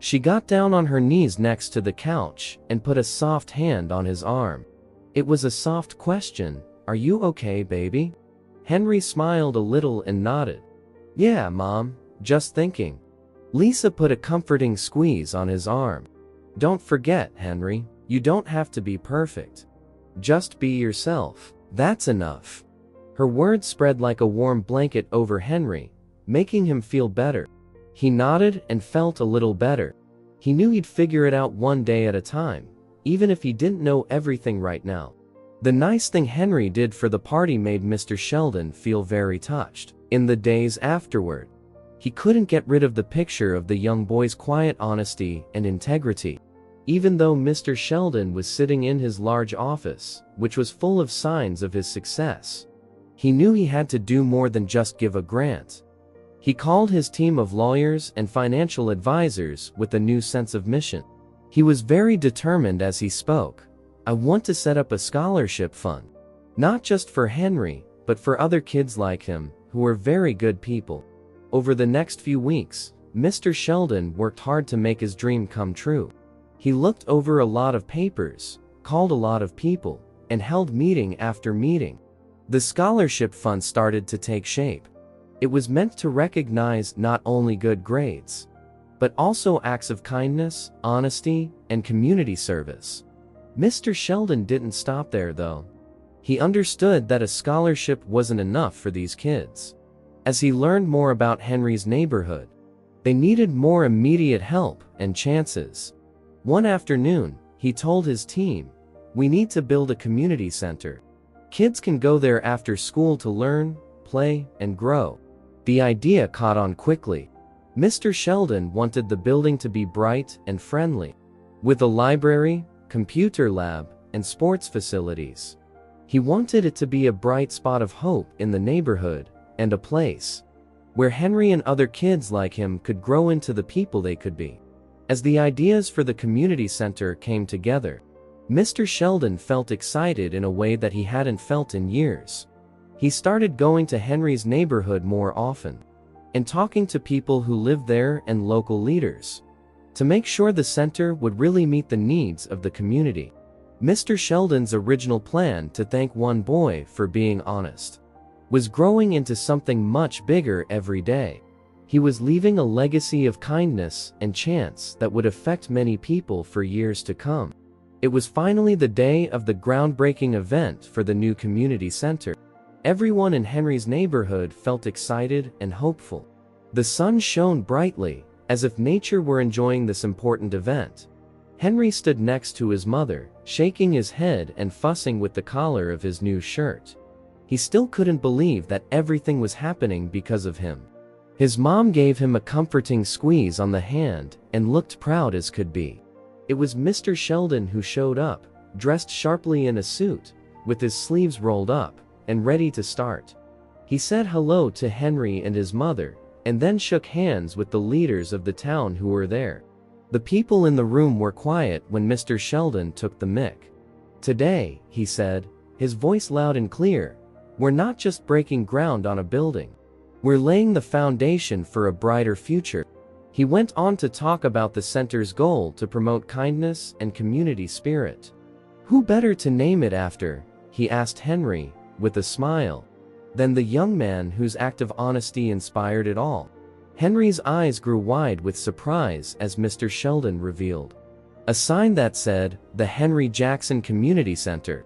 She got down on her knees next to the couch and put a soft hand on his arm. It was a soft question. "Are you okay, baby?" Henry smiled a little and nodded. "Yeah, Mom, just thinking." Lisa put a comforting squeeze on his arm. "Don't forget, Henry, you don't have to be perfect. Just be yourself. That's enough." Her words spread like a warm blanket over Henry, making him feel better. He nodded and felt a little better. He knew he'd figure it out one day at a time, even if he didn't know everything right now. The nice thing Henry did for the party made Mr. Sheldon feel very touched. In the days afterward, he couldn't get rid of the picture of the young boy's quiet honesty and integrity. Even though Mr. Sheldon was sitting in his large office, which was full of signs of his success, he knew he had to do more than just give a grant. He called his team of lawyers and financial advisors with a new sense of mission. He was very determined as he spoke. "I want to set up a scholarship fund. Not just for Henry, but for other kids like him, who are very good people." Over the next few weeks, Mr. Sheldon worked hard to make his dream come true. He looked over a lot of papers, called a lot of people, and held meeting after meeting. The scholarship fund started to take shape. It was meant to recognize not only good grades, but also acts of kindness, honesty, and community service. Mr. Sheldon didn't stop there, though. He understood that a scholarship wasn't enough for these kids. As he learned more about Henry's neighborhood, they needed more immediate help and chances. One afternoon, he told his team, "We need to build a community center. Kids can go there after school to learn, play, and grow." The idea caught on quickly. Mr. Sheldon wanted the building to be bright and friendly, with a library, computer lab, and sports facilities. He wanted it to be a bright spot of hope in the neighborhood, and a place where Henry and other kids like him could grow into the people they could be. As the ideas for the community center came together, Mr. Sheldon felt excited in a way that he hadn't felt in years. He started going to Henry's neighborhood more often, and talking to people who lived there and local leaders, to make sure the center would really meet the needs of the community. Mr. Sheldon's original plan to thank one boy for being honest was growing into something much bigger every day. He was leaving a legacy of kindness and chance that would affect many people for years to come. It was finally the day of the groundbreaking event for the new community center. Everyone in Henry's neighborhood felt excited and hopeful. The sun shone brightly, as if nature were enjoying this important event. Henry stood next to his mother, shaking his head and fussing with the collar of his new shirt. He still couldn't believe that everything was happening because of him. His mom gave him a comforting squeeze on the hand and looked proud as could be. It was Mr. Sheldon who showed up, dressed sharply in a suit, with his sleeves rolled up, and ready to start. He said hello to Henry and his mother, and then shook hands with the leaders of the town who were there. The people in the room were quiet when Mr. Sheldon took the mic. "Today," he said, his voice loud and clear, "we're not just breaking ground on a building. We're laying the foundation for a brighter future." He went on to talk about the center's goal to promote kindness and community spirit. "Who better to name it after?" he asked Henry, with a smile, "than the young man whose act of honesty inspired it all." Henry's eyes grew wide with surprise as Mr. Sheldon revealed a sign that said, "The Henry Jackson Community Center."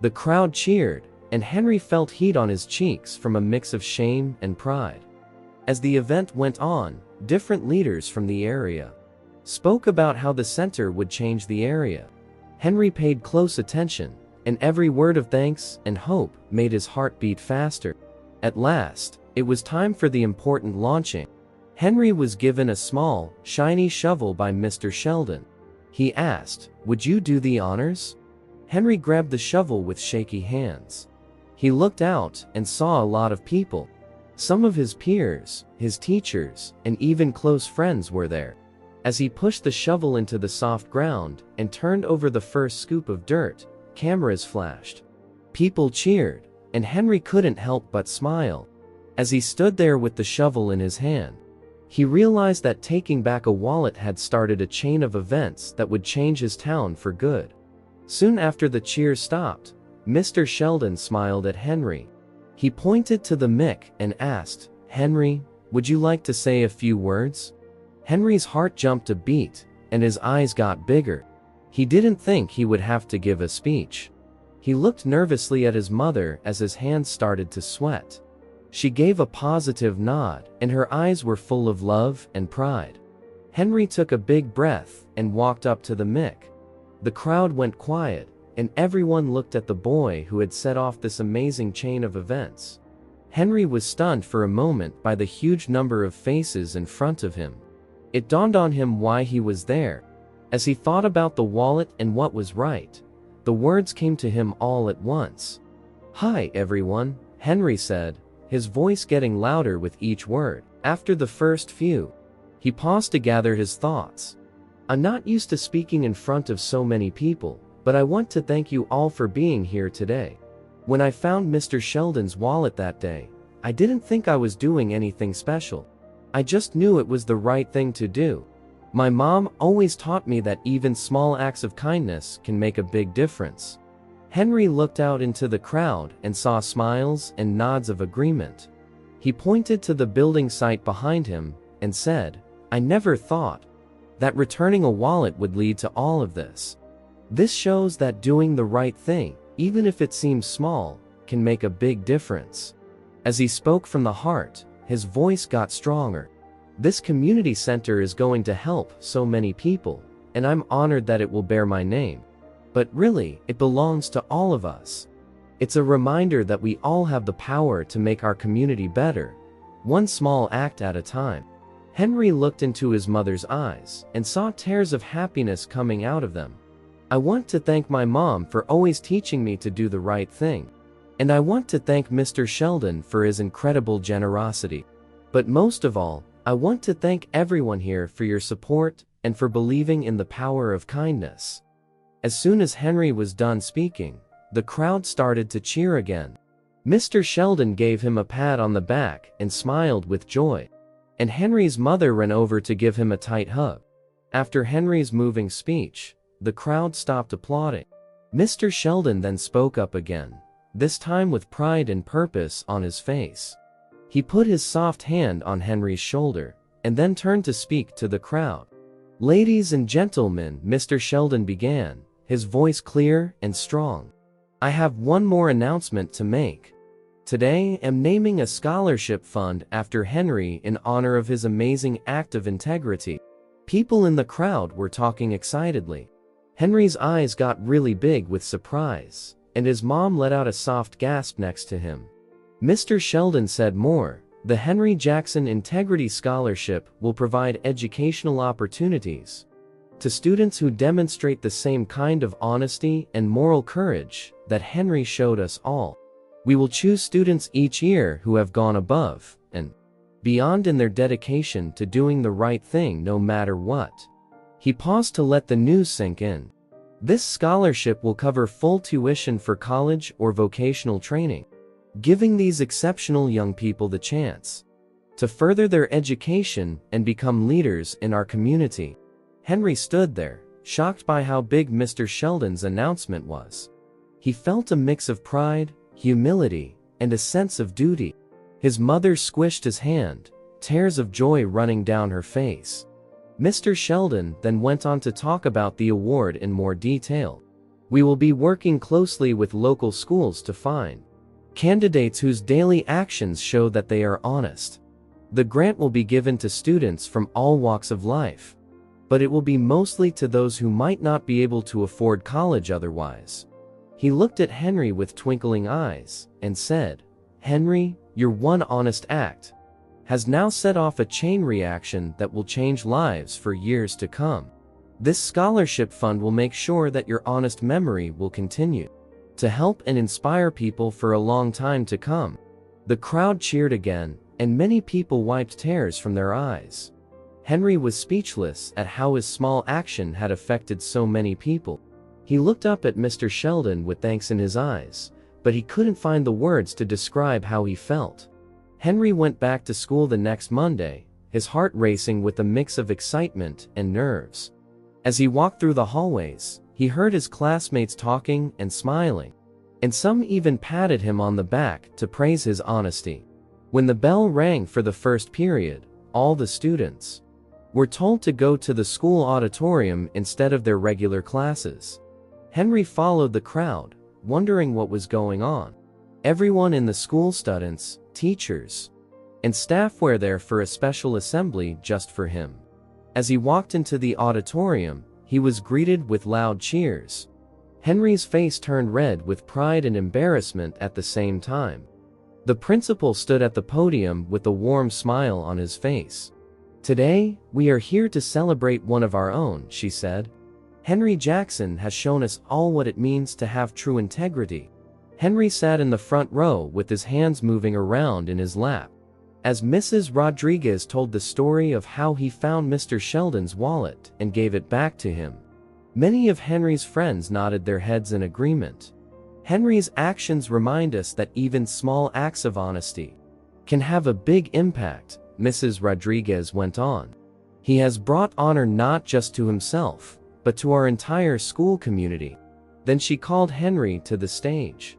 The crowd cheered, and Henry felt heat on his cheeks from a mix of shame and pride. As the event went on, different leaders from the area spoke about how the center would change the area. Henry paid close attention, and every word of thanks and hope made his heart beat faster. At last, it was time for the important launching. Henry was given a small, shiny shovel by Mr. Sheldon. He asked, "Would you do the honors?" Henry grabbed the shovel with shaky hands. He looked out and saw a lot of people. Some of his peers, his teachers, and even close friends were there. As he pushed the shovel into the soft ground and turned over the first scoop of dirt, cameras flashed. People cheered, and Henry couldn't help but smile. As he stood there with the shovel in his hand, he realized that taking back a wallet had started a chain of events that would change his town for good. Soon after the cheers stopped, Mr. Sheldon smiled at Henry. He pointed to the mic and asked, "Henry, would you like to say a few words?" Henry's heart jumped a beat, and his eyes got bigger. He didn't think he would have to give a speech. He looked nervously at his mother as his hands started to sweat. She gave a positive nod, and her eyes were full of love and pride. Henry took a big breath and walked up to the mic. The crowd went quiet, and everyone looked at the boy who had set off this amazing chain of events. Henry was stunned for a moment by the huge number of faces in front of him. It dawned on him why he was there. As he thought about the wallet and what was right, the words came to him all at once. "Hi, everyone," Henry said, his voice getting louder with each word. After the first few, he paused to gather his thoughts. "I'm not used to speaking in front of so many people, but I want to thank you all for being here today. When I found Mr. Sheldon's wallet that day, I didn't think I was doing anything special. I just knew it was the right thing to do. My mom always taught me that even small acts of kindness can make a big difference." Henry looked out into the crowd and saw smiles and nods of agreement. He pointed to the building site behind him and said, "I never thought that returning a wallet would lead to all of this. This shows that doing the right thing, even if it seems small, can make a big difference." As he spoke from the heart, his voice got stronger. "This community center is going to help so many people, and I'm honored that it will bear my name. But really, it belongs to all of us. It's a reminder that we all have the power to make our community better, one small act at a time." Henry looked into his mother's eyes and saw tears of happiness coming out of them. "I want to thank my mom for always teaching me to do the right thing. And I want to thank Mr. Sheldon for his incredible generosity. But most of all, I want to thank everyone here for your support and for believing in the power of kindness." As soon as Henry was done speaking, the crowd started to cheer again. Mr. Sheldon gave him a pat on the back and smiled with joy. And Henry's mother ran over to give him a tight hug. After Henry's moving speech, the crowd stopped applauding. Mr. Sheldon then spoke up again, this time with pride and purpose on his face. He put his soft hand on Henry's shoulder, and then turned to speak to the crowd. "Ladies and gentlemen," Mr. Sheldon began, his voice clear and strong. "I have one more announcement to make. Today I'm naming a scholarship fund after Henry in honor of his amazing act of integrity." People in the crowd were talking excitedly. Henry's eyes got really big with surprise, and his mom let out a soft gasp next to him. Mr. Sheldon said more, "The Henry Jackson Integrity Scholarship will provide educational opportunities to students who demonstrate the same kind of honesty and moral courage that Henry showed us all. We will choose students each year who have gone above and beyond in their dedication to doing the right thing no matter what." He paused to let the news sink in. "This scholarship will cover full tuition for college or vocational training, giving these exceptional young people the chance to further their education and become leaders in our community." Henry stood there, shocked by how big Mr. Sheldon's announcement was. He felt a mix of pride, humility, and a sense of duty. His mother squished his hand, tears of joy running down her face. Mr. Sheldon then went on to talk about the award in more detail. "We will be working closely with local schools to find candidates whose daily actions show that they are honest. The grant will be given to students from all walks of life, but it will be mostly to those who might not be able to afford college otherwise." He looked at Henry with twinkling eyes and said, "Henry, your one honest act has now set off a chain reaction that will change lives for years to come." This scholarship fund will make sure that your honest memory will continue to help and inspire people for a long time to come." The crowd cheered again, and many people wiped tears from their eyes. Henry was speechless at how his small action had affected so many people. He looked up at Mr. Sheldon with thanks in his eyes, but he couldn't find the words to describe how he felt. Henry went back to school the next Monday, his heart racing with a mix of excitement and nerves. As he walked through the hallways, he heard his classmates talking and smiling, and some even patted him on the back to praise his honesty. When the bell rang for the first period, all the students were told to go to the school auditorium instead of their regular classes. Henry followed the crowd, wondering what was going on. Everyone in the school, students, teachers, and staff were there for a special assembly just for him. As he walked into the auditorium, he was greeted with loud cheers. Henry's face turned red with pride and embarrassment at the same time. The principal stood at the podium with a warm smile on his face. "Today, we are here to celebrate one of our own," she said. "Henry Jackson has shown us all what it means to have true integrity." Henry sat in the front row with his hands moving around in his lap, as Mrs. Rodriguez told the story of how he found Mr. Sheldon's wallet and gave it back to him. Many of Henry's friends nodded their heads in agreement. Henry's actions remind us that even small acts of honesty can have a big impact, Mrs. Rodriguez went on. He has brought honor not just to himself, but to our entire school community. Then she called Henry to the stage.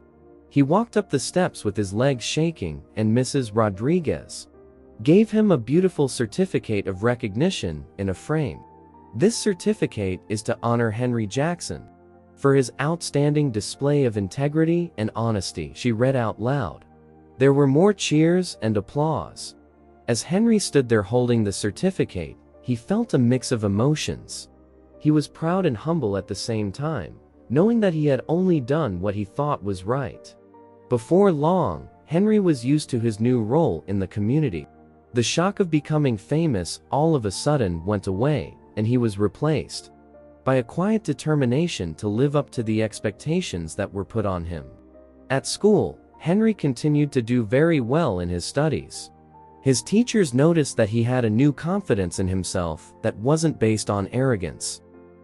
He walked up the steps with his legs shaking, and Mrs. Rodriguez gave him a beautiful certificate of recognition in a frame. This certificate is to honor Henry Jackson for his outstanding display of integrity and honesty, she read out loud. There were more cheers and applause. As Henry stood there holding the certificate, he felt a mix of emotions. He was proud and humble at the same time, knowing that he had only done what he thought was right. Before long, Henry was used to his new role in the community. The shock of becoming famous all of a sudden went away, and he was replaced by a quiet determination to live up to the expectations that were put on him. At school, Henry continued to do very well in his studies. His teachers noticed that he had a new confidence in himself that wasn't based on arrogance,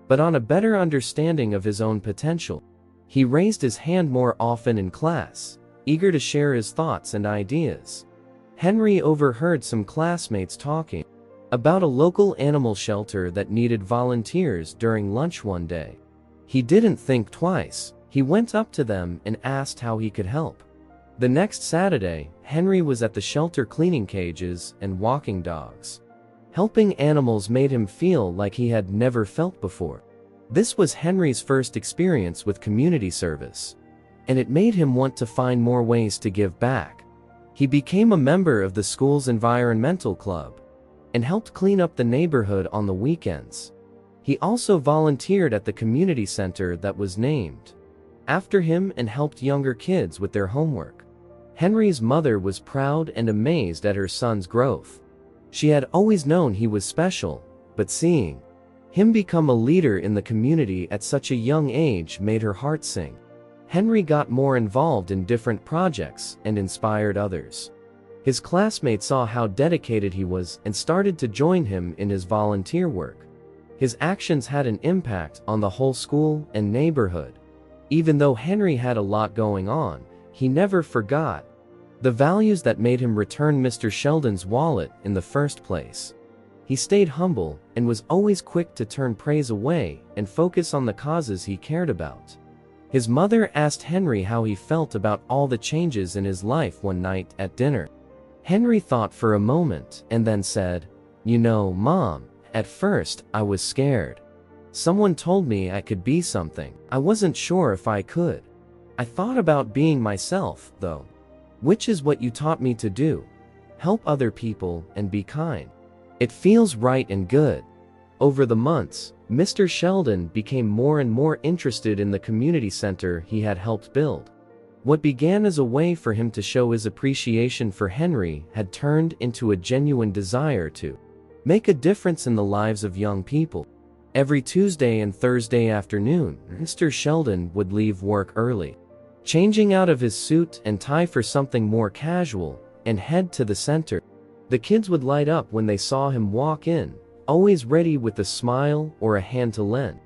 but on a better understanding of his own potential. He raised his hand more often in class, eager to share his thoughts and ideas. Henry overheard some classmates talking about a local animal shelter that needed volunteers during lunch one day. He didn't think twice. He went up to them and asked how he could help. The next Saturday, Henry was at the shelter cleaning cages and walking dogs. Helping animals made him feel like he had never felt before. This was Henry's first experience with community service, and it made him want to find more ways to give back. He became a member of the school's environmental club and helped clean up the neighborhood on the weekends. He also volunteered at the community center that was named after him and helped younger kids with their homework. Henry's mother was proud and amazed at her son's growth. She had always known he was special, but seeing him become a leader in the community at such a young age made her heart sing. Henry got more involved in different projects and inspired others. His classmates saw how dedicated he was and started to join him in his volunteer work. His actions had an impact on the whole school and neighborhood. Even though Henry had a lot going on, he never forgot the values that made him return Mr. Sheldon's wallet in the first place. He stayed humble and was always quick to turn praise away and focus on the causes he cared about. His mother asked Henry how he felt about all the changes in his life one night at dinner. Henry thought for a moment and then said, "You know, Mom, at first I was scared. Someone told me I could be something. I wasn't sure if I could. I thought about being myself, though, which is what you taught me to do. Help other people and be kind. It feels right and good." Over the months, Mr. Sheldon became more and more interested in the community center he had helped build. What began as a way for him to show his appreciation for Henry had turned into a genuine desire to make a difference in the lives of young people. Every Tuesday and Thursday afternoon, Mr. Sheldon would leave work early, changing out of his suit and tie for something more casual, and head to the center. The kids would light up when they saw him walk in, always ready with a smile or a hand to lend.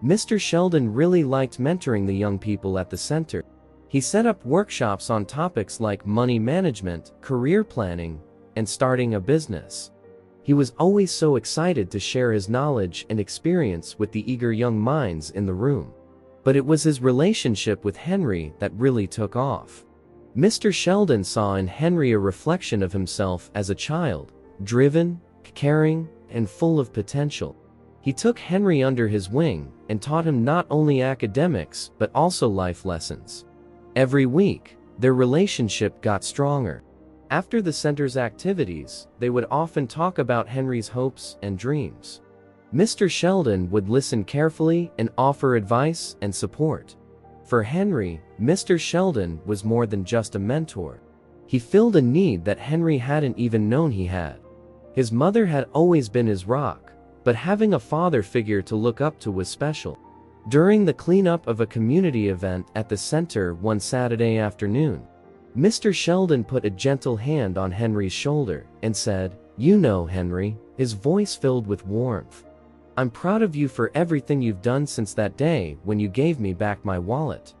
Mr. Sheldon really liked mentoring the young people at the center. He set up workshops on topics like money management, career planning, and starting a business. He was always so excited to share his knowledge and experience with the eager young minds in the room. But it was his relationship with Henry that really took off. Mr. Sheldon saw in Henry a reflection of himself as a child, driven, caring, and full of potential. He took Henry under his wing and taught him not only academics but also life lessons. Every week, their relationship got stronger. After the center's activities, they would often talk about Henry's hopes and dreams. Mr. Sheldon would listen carefully and offer advice and support. For Henry, Mr. Sheldon was more than just a mentor. He filled a need that Henry hadn't even known he had. His mother had always been his rock, but having a father figure to look up to was special. During the cleanup of a community event at the center one Saturday afternoon, Mr. Sheldon put a gentle hand on Henry's shoulder and said, "You know, Henry," his voice filled with warmth, "I'm proud of you for everything you've done since that day when you gave me back my wallet.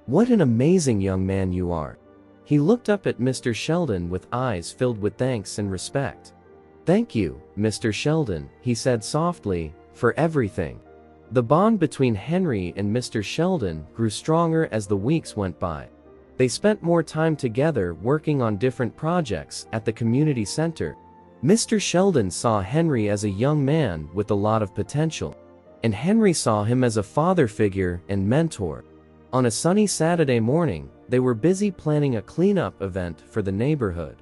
What an amazing young man you are." He looked up at Mr. Sheldon with eyes filled with thanks and respect. "Thank you, Mr. Sheldon," he said softly, "for everything." The bond between Henry and Mr. Sheldon grew stronger as the weeks went by. They spent more time together working on different projects at the community center. Mr. Sheldon saw Henry as a young man with a lot of potential, and Henry saw him as a father figure and mentor. On a sunny Saturday morning, they were busy planning a cleanup event for the neighborhood.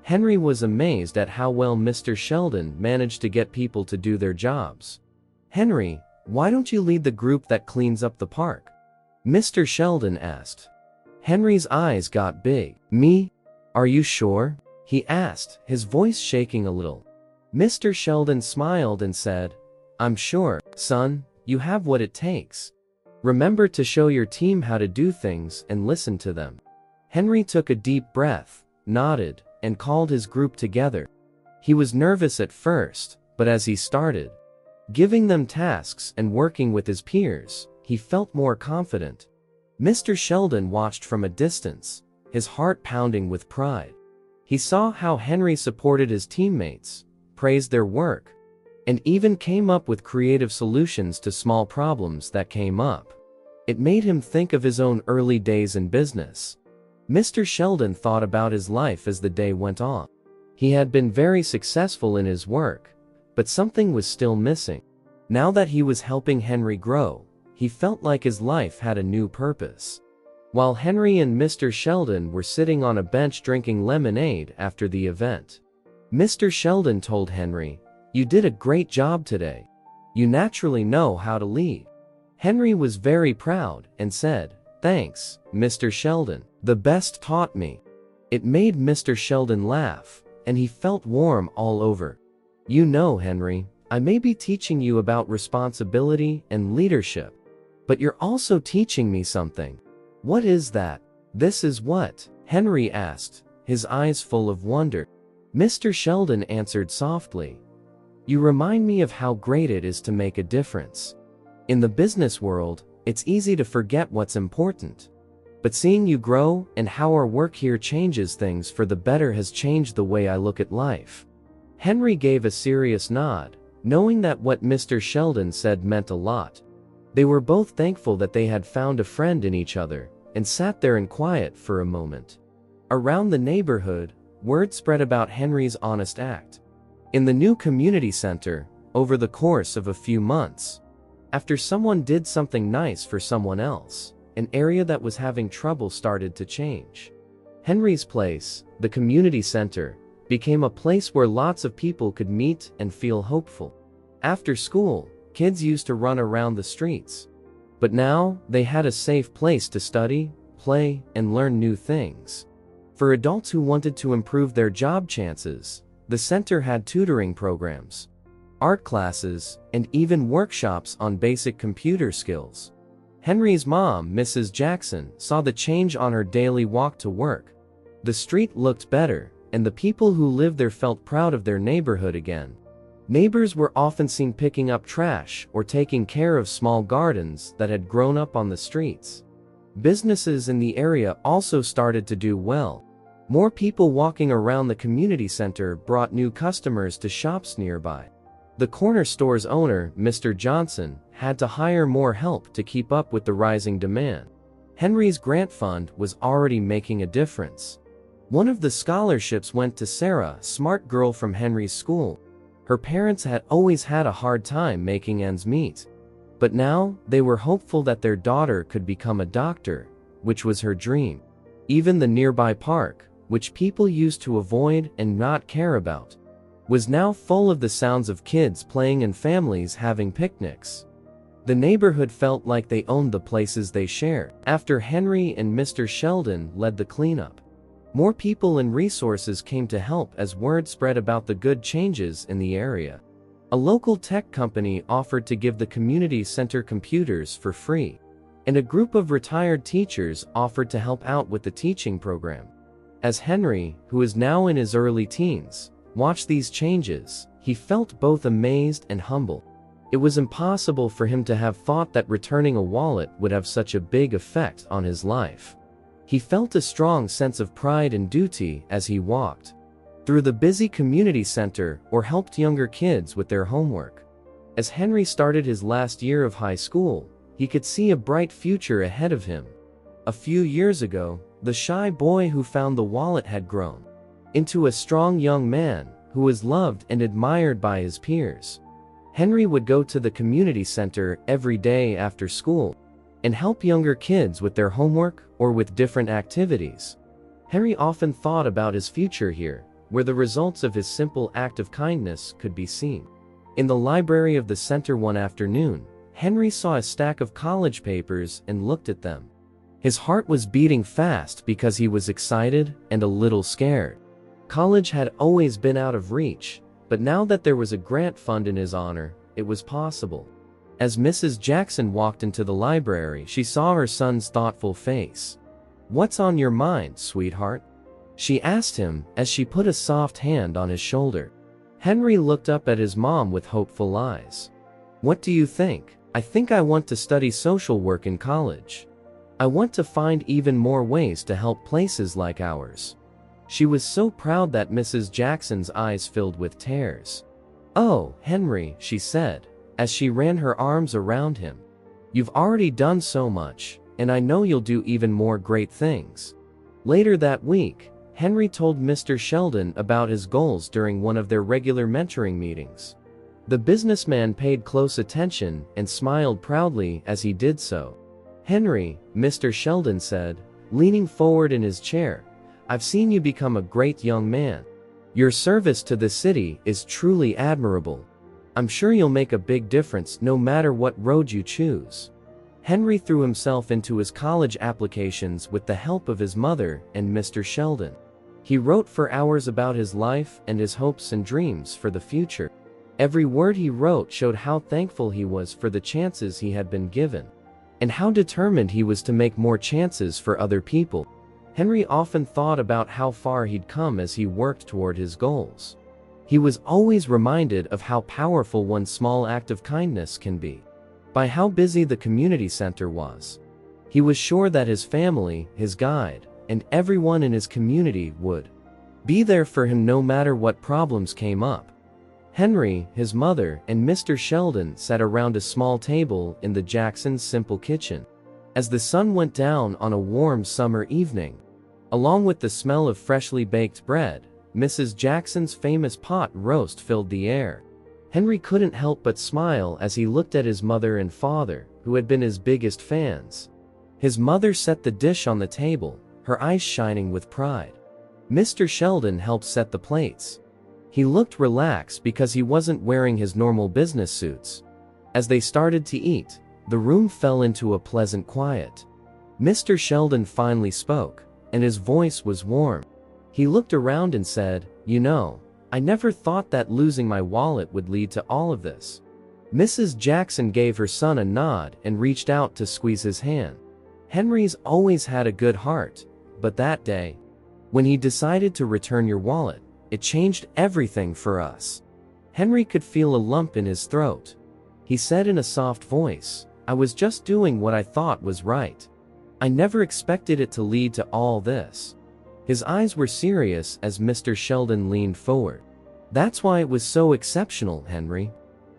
Henry was amazed at how well Mr. Sheldon managed to get people to do their jobs. "Henry, why don't you lead the group that cleans up the park?" Mr. Sheldon asked. Henry's eyes got big. "Me? Are you sure?" he asked, his voice shaking a little. Mr. Sheldon smiled and said, "I'm sure, son, you have what it takes. Remember to show your team how to do things and listen to them." Henry took a deep breath, nodded, and called his group together. He was nervous at first, but as he started giving them tasks and working with his peers, he felt more confident. Mr. Sheldon watched from a distance, his heart pounding with pride. He saw how Henry supported his teammates, praised their work, and even came up with creative solutions to small problems that came up. It made him think of his own early days in business. Mr. Sheldon thought about his life as the day went on. He had been very successful in his work, but something was still missing. Now that he was helping Henry grow, he felt like his life had a new purpose. While Henry and Mr. Sheldon were sitting on a bench drinking lemonade after the event, Mr. Sheldon told Henry, "You did a great job today. You naturally know how to lead." Henry was very proud and said, "Thanks, Mr. Sheldon. The best taught me." It made Mr. Sheldon laugh, and he felt warm all over. "You know, Henry, I may be teaching you about responsibility and leadership, but you're also teaching me something." "What is that?" "This is what," Henry asked, his eyes full of wonder. Mr. Sheldon answered softly, "You remind me of how great it is to make a difference. In the business world, it's easy to forget what's important. But seeing you grow and how our work here changes things for the better has changed the way I look at life." Henry gave a serious nod, knowing that what Mr. Sheldon said meant a lot. They were both thankful that they had found a friend in each other, and sat there in quiet for a moment. Around the neighborhood, word spread about Henry's honest act. In the new community center, over the course of a few months, after someone did something nice for someone else, an area that was having trouble started to change. Henry's place, the community center, became a place where lots of people could meet and feel hopeful. After school, kids used to run around the streets. But now, they had a safe place to study, play, and learn new things. For adults who wanted to improve their job chances, the center had tutoring programs. art classes, and even workshops on basic computer skills. Henry's mom, Mrs. Jackson, saw the change on her daily walk to work. The street looked better, and the people who lived there felt proud of their neighborhood again. Neighbors were often seen picking up trash or taking care of small gardens that had grown up on the streets. Businesses in the area also started to do well. More people walking around the community center brought new customers to shops nearby. The corner store's owner, Mr. Johnson, had to hire more help to keep up with the rising demand. Henry's grant fund was already making a difference. One of the scholarships went to Sarah, a smart girl from Henry's school. Her parents had always had a hard time making ends meet. But now, they were hopeful that their daughter could become a doctor, which was her dream. Even the nearby park, which people used to avoid and not care about, was now full of the sounds of kids playing and families having picnics. The neighborhood felt like they owned the places they shared. After Henry and Mr. Sheldon led the cleanup, more people and resources came to help as word spread about the good changes in the area. A local tech company offered to give the community center computers for free, and a group of retired teachers offered to help out with the teaching program. As Henry, who is now in his early teens, watched these changes, he felt both amazed and humble. It was impossible for him to have thought that returning a wallet would have such a big effect on his life. He felt a strong sense of pride and duty as he walked through the busy community center or helped younger kids with their homework. As Henry started his last year of high school, he could see a bright future ahead of him. A few years ago, the shy boy who found the wallet had grown into a strong young man who was loved and admired by his peers. Henry would go to the community center every day after school and help younger kids with their homework or with different activities. Henry often thought about his future here, where the results of his simple act of kindness could be seen. In the library of the center one afternoon, Henry saw a stack of college papers and looked at them. His heart was beating fast because he was excited and a little scared. College had always been out of reach, but now that there was a grant fund in his honor, it was possible. As Mrs. Jackson walked into the library, she saw her son's thoughtful face. "What's on your mind, sweetheart?" she asked him as she put a soft hand on his shoulder. Henry looked up at his mom with hopeful eyes. "What do you think?" "I think I want to study social work in college. I want to find even more ways to help places like ours." She was so proud that Mrs. Jackson's eyes filled with tears. "Oh, Henry," she said, as she ran her arms around him. "You've already done so much, and I know you'll do even more great things." Later that week, Henry told Mr. Sheldon about his goals during one of their regular mentoring meetings. The businessman paid close attention and smiled proudly as he did so. "Henry," Mr. Sheldon said, leaning forward in his chair, "I've seen you become a great young man. Your service to the city is truly admirable. I'm sure you'll make a big difference no matter what road you choose." Henry threw himself into his college applications with the help of his mother and Mr. Sheldon. He wrote for hours about his life and his hopes and dreams for the future. Every word he wrote showed how thankful he was for the chances he had been given, and how determined he was to make more chances for other people. Henry often thought about how far he'd come as he worked toward his goals. He was always reminded of how powerful one small act of kindness can be. By how busy the community center was, he was sure that his family, his guide, and everyone in his community would be there for him no matter what problems came up. Henry, his mother, and Mr. Sheldon sat around a small table in the Jacksons' simple kitchen. As the sun went down on a warm summer evening, along with the smell of freshly baked bread, Mrs. Jackson's famous pot roast filled the air. Henry couldn't help but smile as he looked at his mother and father, who had been his biggest fans. His mother set the dish on the table, her eyes shining with pride. Mr. Sheldon helped set the plates. He looked relaxed because he wasn't wearing his normal business suits. As they started to eat, the room fell into a pleasant quiet. Mr. Sheldon finally spoke, and his voice was warm. He looked around and said, "You know, I never thought that losing my wallet would lead to all of this." Mrs. Jackson gave her son a nod and reached out to squeeze his hand. "Henry's always had a good heart, but that day, when he decided to return your wallet, it changed everything for us." Henry could feel a lump in his throat. He said in a soft voice, "I was just doing what I thought was right. I never expected it to lead to all this." His eyes were serious as Mr. Sheldon leaned forward. "That's why it was so exceptional, Henry.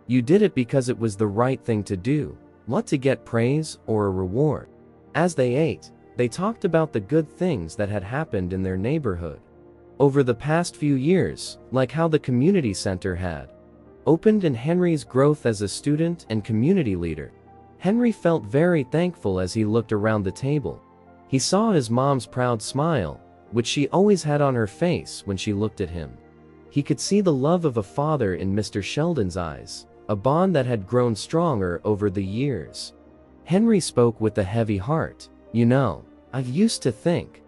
You did it because it was the right thing to do, not to get praise or a reward." As they ate, they talked about the good things that had happened in their neighborhood over the past few years, like how the community center had opened and Henry's growth as a student and community leader. Henry felt very thankful as he looked around the table. He saw his mom's proud smile, which she always had on her face when she looked at him. He could see the love of a father in Mr. Sheldon's eyes, a bond that had grown stronger over the years. Henry spoke with a heavy heart. "You know, I used to think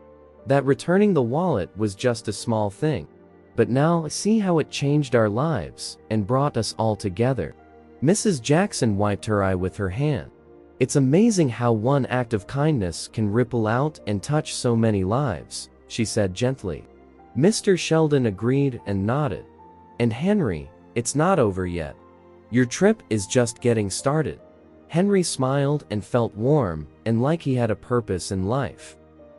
that returning the wallet was just a small thing. But now I see how it changed our lives and brought us all together." Mrs. Jackson wiped her eye with her hand. "It's amazing how one act of kindness can ripple out and touch so many lives," she said gently. Mr. Sheldon agreed and nodded. "And Henry, it's not over yet. Your trip is just getting started." Henry smiled and felt warm and like he had a purpose in life.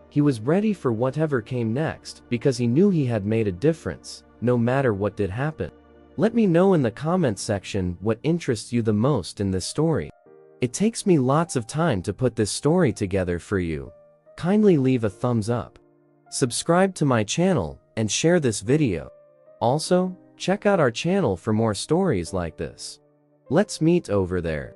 He was ready for whatever came next because he knew he had made a difference, no matter what did happen. Let me know in the comments section what interests you the most in this story. It takes me lots of time to put this story together for you. Kindly leave a thumbs up, subscribe to my channel, and share this video. Also, check out our channel for more stories like this. Let's meet over there.